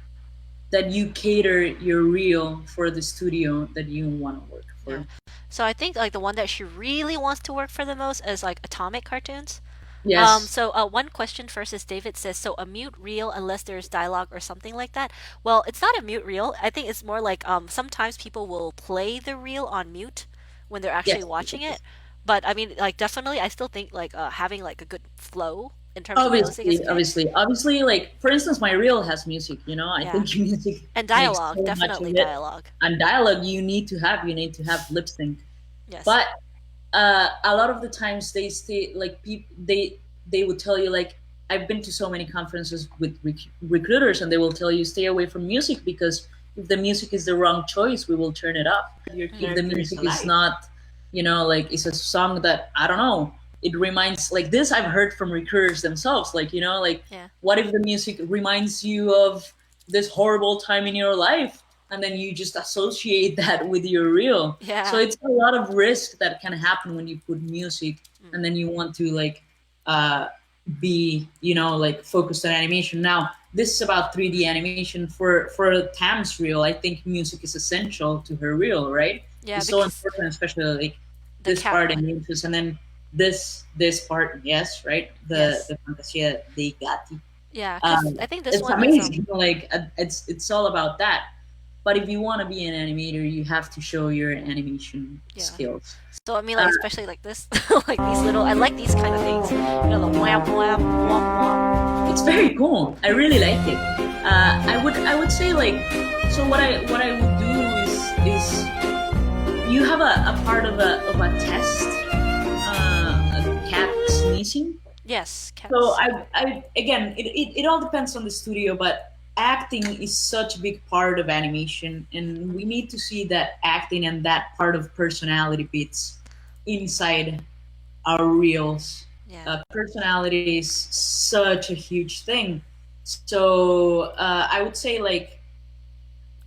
that you cater your reel for the studio that you want to work Yeah. for. So I think like the one that she really wants to work for the most is like Atomic cartoons. Yes, One question first is David says, so a mute reel unless there's dialogue or something like that. Well, it's not a mute reel. I think it's more like sometimes people will play the reel on mute when they're actually yes, watching it. But I mean, like definitely, I still think like having like a good flow in terms of music is obviously, okay. obviously, obviously. Like for instance, my reel has music. I Yeah, think music and makes dialogue, so much of definitely it, dialogue. and dialogue you need to have lip sync. Yes. But a lot of the times they stay like they would tell you like I've been to so many conferences with recruiters, and they will tell you stay away from music because if the music is the wrong choice, we will turn it off. Your If the character is music is alive. not, like it's a song that I don't know, it reminds like this I've heard from recruiters themselves, like like Yeah. what if the music reminds you of this horrible time in your life, and then you just associate that with your reel. So Yeah. it's a lot of risk that can happen when you put music, Mm. and then you want to like uh, be like focused on animation. Now this is about 3D animation for Tam's reel. I think music is essential to her reel, right? Yeah, It's so because important, especially like the this cat part in one. interest, and then this part, yes, right? the Yes. the fantasia dei gatti. Yeah, because um, I think this it's one is amazing. Like it's all about that. But if you want to be an animator, you have to show your animation yeah. skills. So I mean, Uh, like especially like this, like these little. I like these kind of things. The wham wham wham wham. it's very cool. I really like it. I would say like so. What I would do is you have a part of a test, a cat sneezing. Yes, So cats. I again, it all depends on the studio, but acting is such a big part of animation, and we need to see that acting and that part of personality bits inside our reels. Yeah. Personality is such a huge thing. So I would say like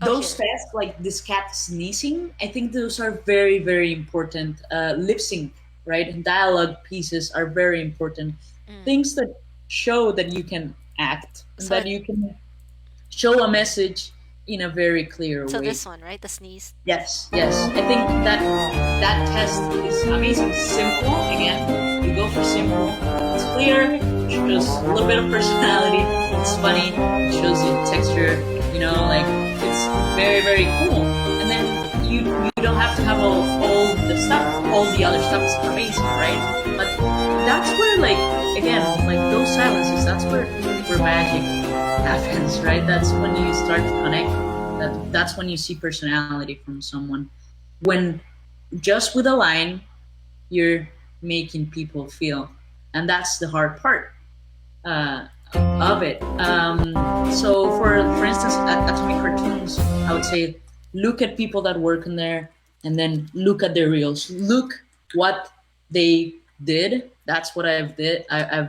Oh, those here. tests, like this cat sneezing, I think those are very very important. Lip sync, right? And dialogue pieces are very important. Mm. Things that show that you can act and So that you can show a message in a very clear so way. this one, right? The sneeze. Yes, yes. I think that test is amazing. Simple again. You go for simple. It's clear. It shows a little bit of personality. It's funny. It shows you texture. Like it's very very cool. And then you don't have to have all the stuff. All the other stuff is amazing, right? But that's where, like, again, like those silences, that's where magic happens, right? That's when you start to connect. That's when you see personality from someone. When just with a line, you're making people feel, and that's the hard part uh, of it. So, for instance, at Atomic Cartoons, I would say look at people that work in there, and then look at their reels. Look what they did. That's what I've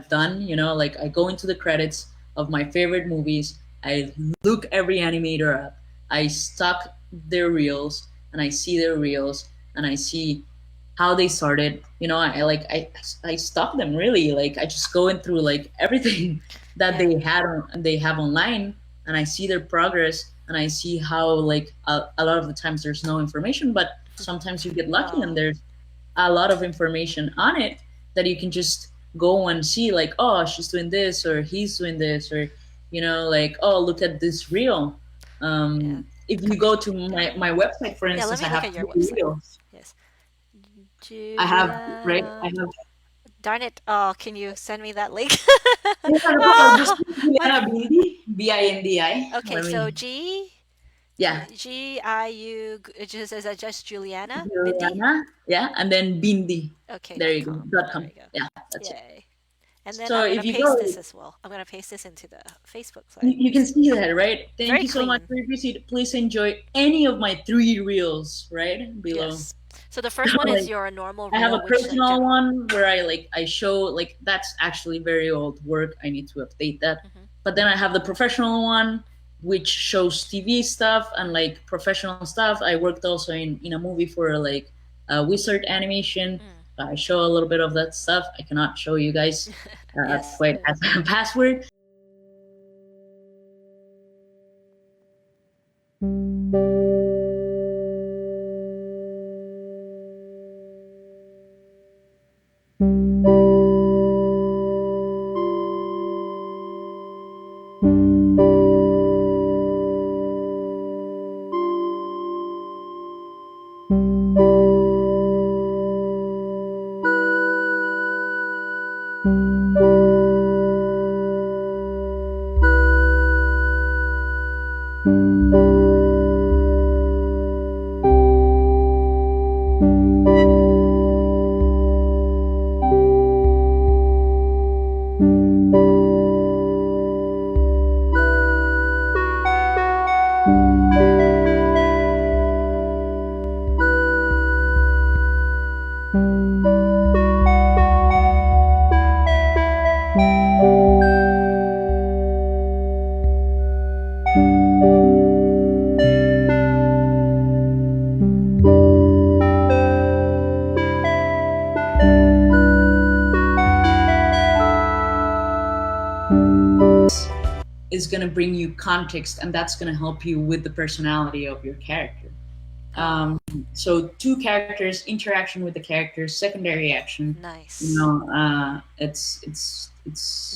done. You know, like I go into the credits of my favorite movies. I look every animator up. I stalk their reels, and I see their reels, and I see how they started. You know, I stalk them really. Like I just go in through like everything that Yeah. they have online, and I see their progress, and I see how like a lot of the times there's no information, but sometimes you get lucky and Oh, there's a lot of information on it that you can just go and see, like, oh, she's doing this or he's doing this, or you know, like, oh, look at this reel. yeah. If you Okay. go to my website, for Yeah, let instance, I me look have at your three website. reels. Yes. I have, right, I Juliana. have. Darn it. Oh, can you send me that link? Yeah, no problem. Just Oh, put my. Juliana Bindi, Bindi. Okay, Let so me. G Yeah, it just is that just Juliana Bindi? Juliana. Yeah, and then Bindi. Okay, There dot you go. com. Dot There com. we go. Yeah, that's it. Yay. And then So I'm gonna if you paste go, this as well. I'm gonna paste this into the Facebook site. you can see that, right? Thank Very you so much clean. for your visit. Please enjoy any of my three reels, right below. Yes. So the first one is Like, your normal I have reel, a which like personal one where I show, like, that's actually very old work. I need to update that. Mhm. But then I have the professional one which shows TV stuff and like professional stuff. I worked also in a movie for like wizard animation. Mm. I show a little bit of that stuff. I cannot show you guys Yes. quite as a password. Is going to bring you context, and that's going to help you with the personality of your character. Oh, Um, so two characters, interaction with the characters, secondary action. You nice. know, it's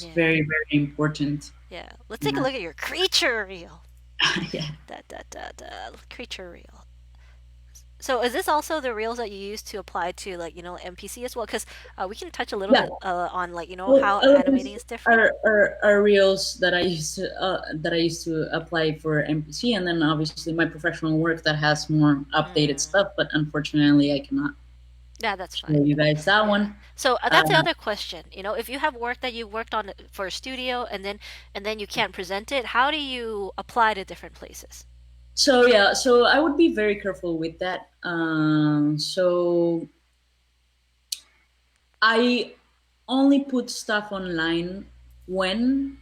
Yeah. very very important. Yeah. Let's take a Yeah, look at your creature reel. yeah. Creature reel. So is this also the reels that you use to apply to like, MPC as well? Because we can touch a little Yeah. bit on like, Well, how elements animating is different. are reels that I used to apply for MPC, and then obviously my professional work that has more updated Mm. stuff. But unfortunately, I cannot Yeah, that's show fine. you guys that Yeah. one. So Uh, that's the other question. If you have work that you worked on for a studio and then you can't present it, how do you apply to different places? so yeah, so I would be very careful with that. So I only put stuff online when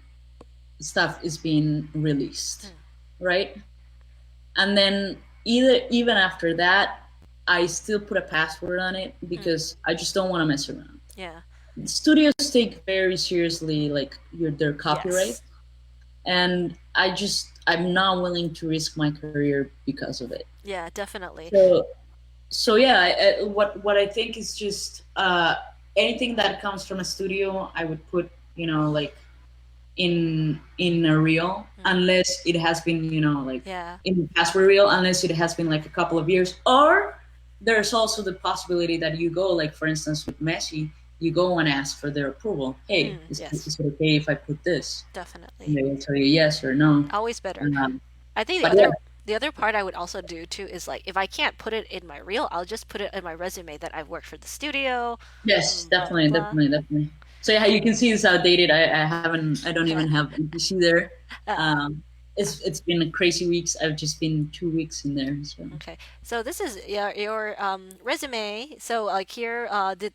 stuff is being released, Mm. right? And then even after that, I still put a password on it Mm. because I just don't want to mess around. Yeah. Studios take very seriously like their copyright, Yes. and I'm not willing to risk my career because of it. Yeah, definitely. So yeah, what I think is just anything that comes from a studio, I would put, like, in a reel, Mm. unless it has been, like, Yeah. in the password reel, unless it has been like a couple of years, or there's also the possibility that you go, like for instance with Messi, you go and ask for their approval. Hey, Yes, is it okay if I put this? And definitely. they will tell you yes or no. Always better. Um, I think but yeah, the other part I would also do too is like if I can't put it in my reel, I'll just put it in my resume that I've worked for the studio, yes, blah blah definitely, blah. definitely, definitely. So yeah, you can see it's outdated. I don't even have MPC there. uh, Um, it's been crazy weeks. I've just been 2 weeks in there. So okay, so this is your resume. So like here, did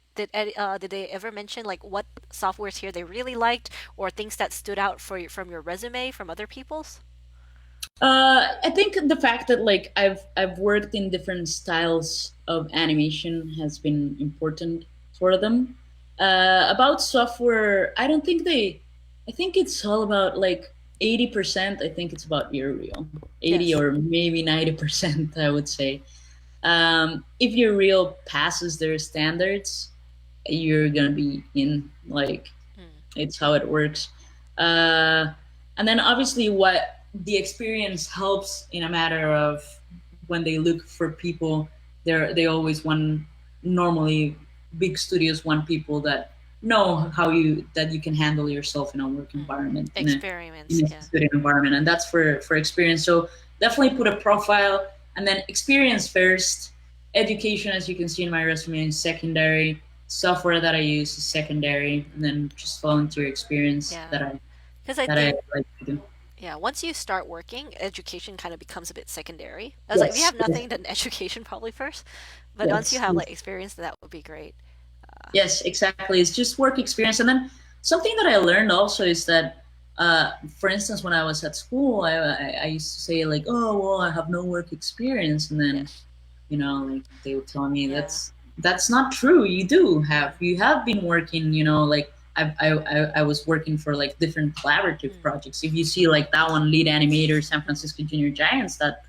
they ever mention like what softwares here they really liked or things that stood out for you from your resume from other people's? I think the fact that like I've worked in different styles of animation has been important for them. About software, I don't think they. I think it's all about like 80%. I think it's about your reel, 80 Yes. or maybe 90%. I would say. If your reel passes their standards, you're gonna be in. Like Mm, it's how it works. Uh, and then obviously, what the experience helps in a matter of when they look for people, they always want normally big studios want people that know how you that you can handle yourself in a work mm. environment Experiments, in a yeah. studio environment, and that's for experience. So definitely put a profile and then experience first. Education, as you can see in my resume, is secondary. Software that I use is secondary, and then just volunteer experience Yeah. Because I that I think, like to do. yeah, once you start working, education kind of becomes a bit secondary. I was like, if you Yes, have yes, nothing, then education probably first. But once you yes, have yes, like experience, that would be great. yes, exactly. It's just work experience, and then something that I learned also is that, for instance, when I was at school, I used to say like, "Oh, well, I have no work experience," and then Yes. like they would tell me Yeah. that's not true. Mm, You have been working, like I was working for like different collaborative mm. projects. If you see like that one, lead animator, San Francisco Junior Giants, that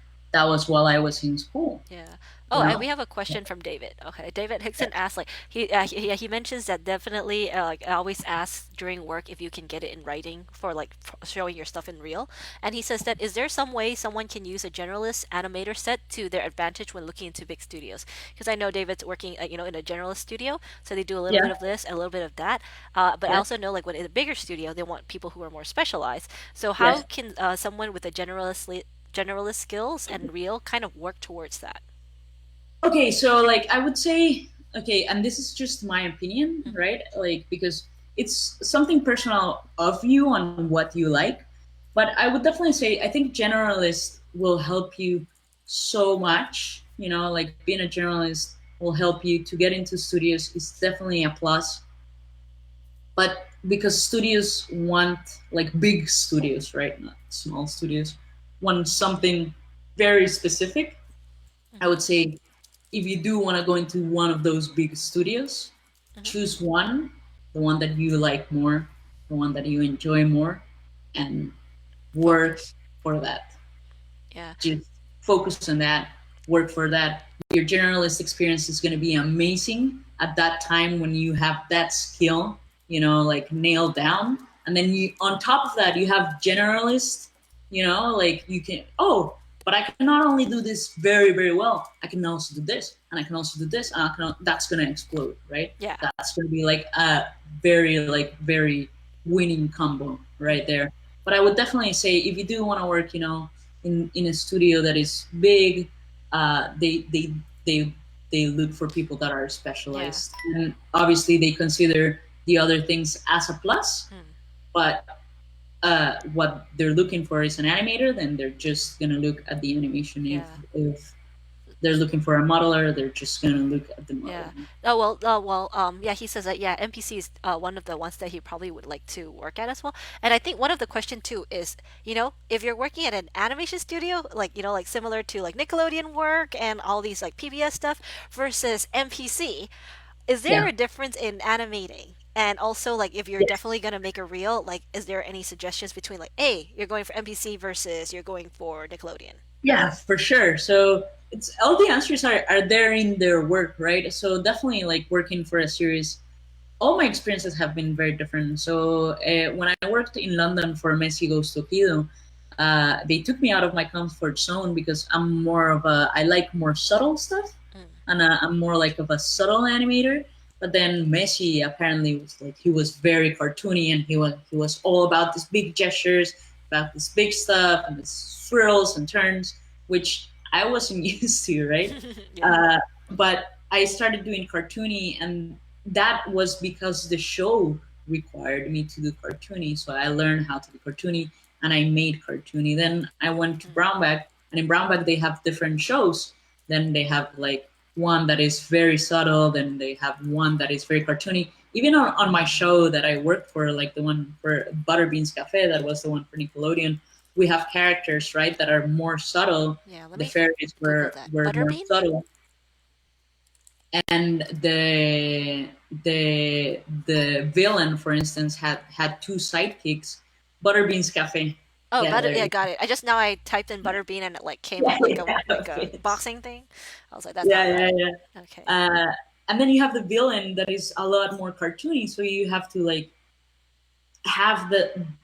was while I was in school, Yeah. Oh, you and know. we have a question from David. Okay, David Hickson asked like yeah, he mentions that definitely like always asks during work if you can get it in writing for like showing your stuff in real. And he says that is there some way someone can use a generalist animator set to their advantage when looking into big studios? Because I know David's working in a generalist studio, so they do a little bit Yeah, of this and a little bit of that. But I yeah, also know like when in a bigger studio they want people who are more specialized. So how yes. can someone with a generalist skills and real kind of work towards that? Okay, so like I would say, okay, and this is just my opinion, Mhm. right? Like because it's something personal of you on what you like, but I would definitely say I think generalist will help you so much. Like being a generalist will help you to get into studios is definitely a plus, but because studios want like big studios, right? Not small studios, want something very specific. I Mhm. would say if you do want to go into one of those big studios, Mhm. choose one, the one that you like more, the one that you enjoy more, and work Focus. for that. Yeah. Just focus on that, work for that. Your generalist experience is going to be amazing at that time when you have that skill, like nailed down. And then on top of that, you have generalist, like you can, oh, but I can not only do this very, very well, I can also do this, and I can also do this, and that's going to explode, right? Yeah. That's going to be like a very, like, very winning combo right Mm. there. But I would definitely say if you do want to work, in a studio that is big, uh, they they they they look for people that are Yeah. specialized, and obviously they consider the other things as a plus. Mm. But what they're looking for is an animator, then they're just gonna look at the animation. Yeah. If they're looking for a modeler, they're just gonna look at the Yeah. modeling. Yeah, he says that, yeah, MPC is one of the ones that he probably would like to work at as well. And I think one of the question too is, if you're working at an animation studio, like, like similar to like Nickelodeon work and all these like PBS stuff versus MPC, is there Yeah. a difference in animating? And also, like, if you're Yes. definitely gonna make a reel, like, is there any suggestions between like, hey, you're going for MPC versus you're going for Nickelodeon? Yeah, for sure. So it's all the answers are there in their work, right? So definitely like working for a series, all my experiences have been very different. So when I worked in London for Messi Goes to Kido, they took me out of my comfort zone because I like more subtle stuff. and I'm more like of a subtle animator. But then Messi apparently was like he was very cartoony, and he was all about these big gestures, about this big stuff, and this swirls and turns, which I wasn't used to, right? Yeah. Uh, but I started doing cartoony, and that was because the show required me to do cartoony. So I learned how to do cartoony, and I made cartoony. Then I went to Mm, Brownback, and in Brownback they have different shows. Then they have like one that is very subtle, then they have one that is very cartoony. Even on my show that I worked for, like the one for Butterbeans Cafe, that was the one for Nickelodeon, we have characters, right, that are more subtle. yeah, let The me fairies Google were that. were more Butterbean? subtle, and the villain, for instance, had two sidekicks. Butterbeans Cafe. Oh, Yeah, butter. there. Yeah, got it. I just now I typed in Butterbean and it like came Yeah, up yeah, like a okay. boxing thing. I was like, that's Yeah, not yeah, right. yeah. Okay. And then you have the villain that is a lot more cartoony, so you have to like have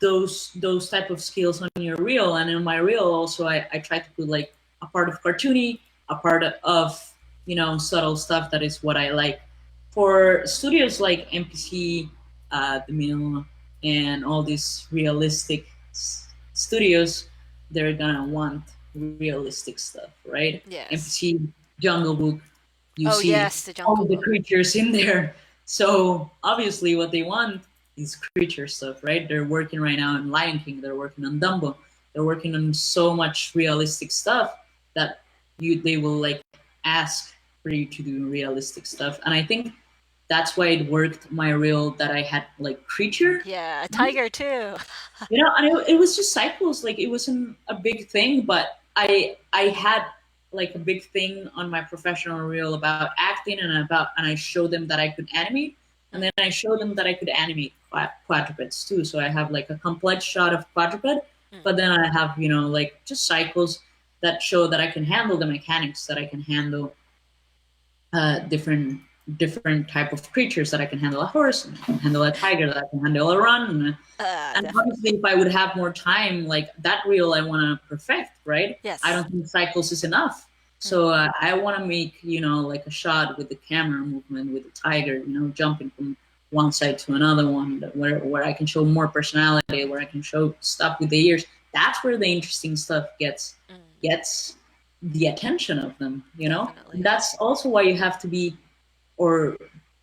those type of skills on your reel. And in my reel also, I try to put like a part of cartoony, a part of subtle stuff. That is what I like. For studios like MPC, the Mill, and all these realistic studios, they're gonna want realistic stuff, right? Yes. MPC, Jungle Book, you Oh see yes, the all Jungle the Book. creatures in there. So obviously, what they want is creature stuff, right? They're working right now on Lion King. They're working on Dumbo. They're working on so much realistic stuff that they will like ask for you to do realistic stuff. And I think that's why it worked my reel that I had like creature, Yeah, a tiger too. and it was just cycles. Like it wasn't a big thing, but I had like a big thing on my professional reel about acting, and I showed them that I could animate, and Mm, then I showed them that I could animate quadrupeds too. So I have like a complete shot of quadruped, mm. but then I have like just cycles that show that I can handle the mechanics, that I can handle different type of creatures, that I can handle a horse, and I can handle a tiger, that I can handle a run, and obviously, Definitely. if I would have more time, like that reel, I want to perfect, right? I Yes. don't think cycles is enough. Mm, So I want to make, like a shot with the camera movement, with the tiger, jumping from one side to another one, where I can show more personality, where I can show stuff with the ears. That's where the interesting stuff mm, gets the attention of them. And definitely. that's also why you have to be, or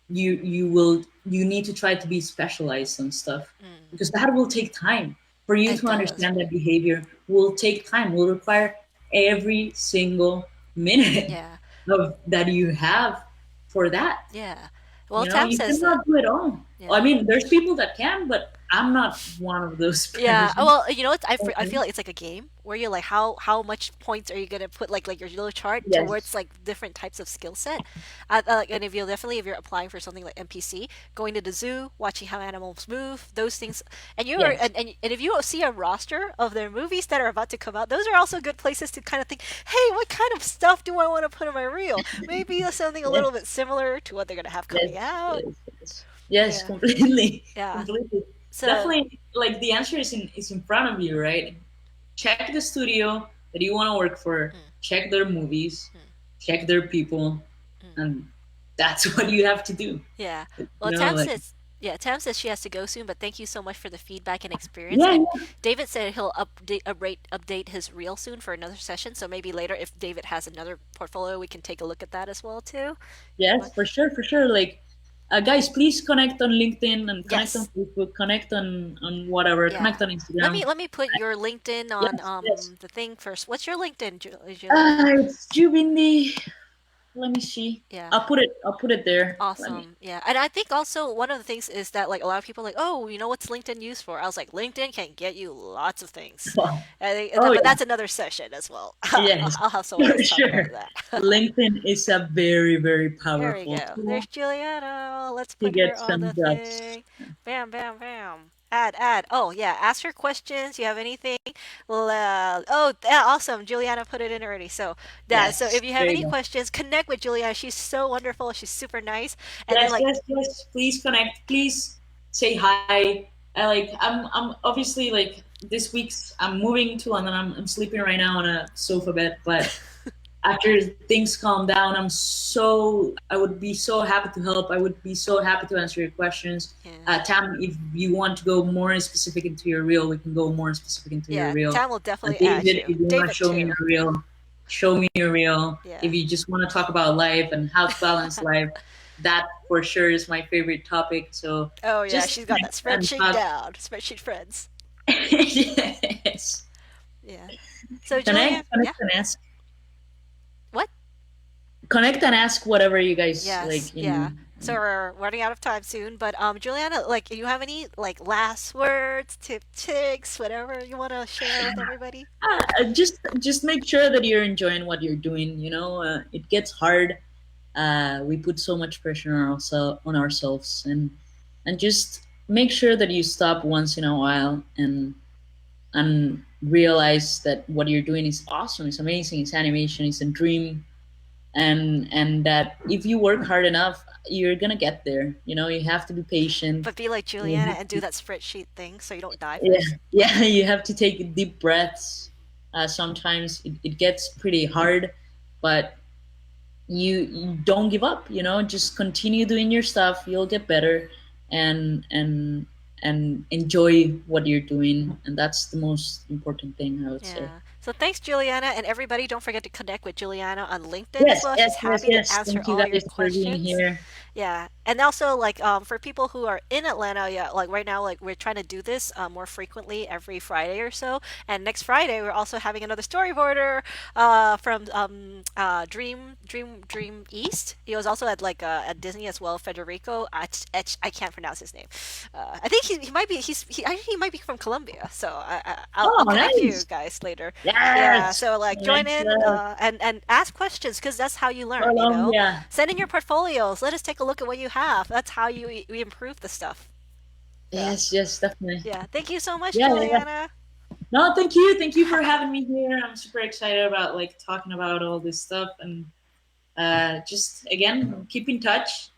you need to try to be specialized on stuff, Mm, because that will take time for you it to does. understand. That behavior will take time, will require every single minute Yeah. of that you have for that. Yeah. Well, Tam You says that. cannot do it all. I Yeah. mean, there's people that can, but I'm not one of those Yeah. persons. Well, you know what? I feel like it's like a game where you're like, how much points are you gonna put like your little chart towards Yes, like different types of skill set, and if you're applying for something like MPC, going to the zoo, watching how animals move, those things, and yes, and if you see a roster of their movies that are about to come out, those are also good places to kind of think, hey, what kind of stuff do I want to put in my reel? Maybe something a little yes, bit similar to what they're gonna have coming yes, out. yes, yes, yes, Yeah. completely, Yeah. completely. So. Definitely, like the answer is in front of you, right? Check the studio that you want to work for, Mm, check their movies, mm, check their people, mm. and that's what you have to do. Yeah. Well, You know, like Tam says she has to go soon, but thank you so much for the feedback and experience. yeah, And yeah, David said he'll update his reel soon for another session. So maybe later, if David has another portfolio, we can take a look at that as well too. yes, But for sure, for sure. Like, guys, please connect on LinkedIn, and connect on yes, Facebook, connect on whatever, yeah. connect on Instagram. Let me put your LinkedIn on Yes, yes. the thing first. What's your LinkedIn, Juliana? It's Jubindi. Let me see. Yeah. I'll put it there. Let me. Awesome. Yeah. And I think also one of the things is that like a lot of people are like, oh, what's LinkedIn used for? I was like, LinkedIn can get you lots of things. Oh But yeah. that's another session as well. Yes, I'll have someone for else talk about sure. that. LinkedIn is a very, very Here we powerful go. tool There's Juliana. Let's to put her get on some the jobs. thing. Bam, bam, bam. Add. Oh, yeah. Ask her questions. You have anything? Yeah, awesome. Juliana put it in already. So, yeah. So Yes, if you have there you any go. questions, connect with Juliana. She's so wonderful. She's super nice. And then, Yes, like, yes, yes. Please connect. Please say hi. I'm obviously like this week's. I'm moving to London. I'm sleeping right now on a sofa bed, but after things calm down, I would be so happy to help. I would be so happy to answer your questions. Yeah. Tam, if you want to go more specific into your reel, we can go more specific into your Yeah, reel. Tam will definitely add David, you. if you want to David show me your too. reel, show me your reel. Yeah. If you just want to talk about life and how to balance life, that for sure is my favorite topic. So Oh yeah, just she's got that connect and spreadsheet talk. down. Spreadsheet friends. Yes. Yeah. So Connect, Julian, connect yeah. and ask. What? Connect and ask whatever you guys Yes, like, yeah. So we're running out of time soon, but Juliana, like, you have any like last words, tips, whatever you want to share with everybody? just make sure that you're enjoying what you're doing. It gets hard. We put so much pressure on ourselves, and just make sure that you stop once in a while and realize that what you're doing is awesome. It's amazing. It's animation. It's a dream, and that if you work hard enough, you're gonna get there. You have to be patient. But be like You Juliana have and do that spreadsheet thing so you don't die Yeah, first. yeah, you have to take deep breaths. Sometimes it gets pretty hard, but you don't give up. Just continue doing your stuff. You'll get better, and enjoy what you're doing, and that's the most important thing, I would say. Yeah. So thanks, Juliana, and everybody. Don't forget to connect with Juliana on LinkedIn as Yes, well. yes, She's yes, happy to yes. answer Thank you all your guys for being questions. here. Yeah, and also like for people who are in Atlanta, yeah, like right now, like we're trying to do this more frequently every Friday or so. And next Friday, we're also having another storyboarder from Dream East. He was also at Disney as well, Federico. I can't pronounce his name. I think he might be he might be from Colombia. So I'll Oh, connect you nice. guys later. Yeah, Yes. so like join Next, in and ask questions because that's how you learn. Colombia. Send in your portfolios. Let us take a look at what you have. That's how we improve the stuff. Yeah. Yes, yes, definitely. Yeah. Thank you so much, Yeah, yeah, yeah. Juliana. No, thank you. Thank you for having me here. I'm super excited about like talking about all this stuff, and just again keep in touch.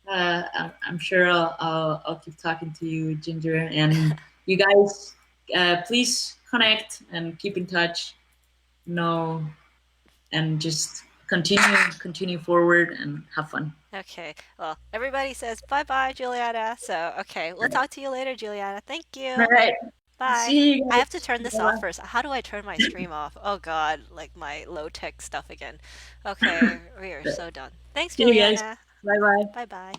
I'm sure I'll keep talking to you, Ginger, and you guys. Please connect and keep in touch. No, and just continue forward and have fun. Okay. Well, everybody says bye bye, Juliana. So, okay. We'll talk to you later, Juliana. Thank All you. right. Bye. See you I have to guys. turn this off Bye. first. How do I turn my stream off? Oh, God. Like my low tech stuff again. Okay. We are so done. Thanks, See you guys. Juliana. Bye bye. Bye bye.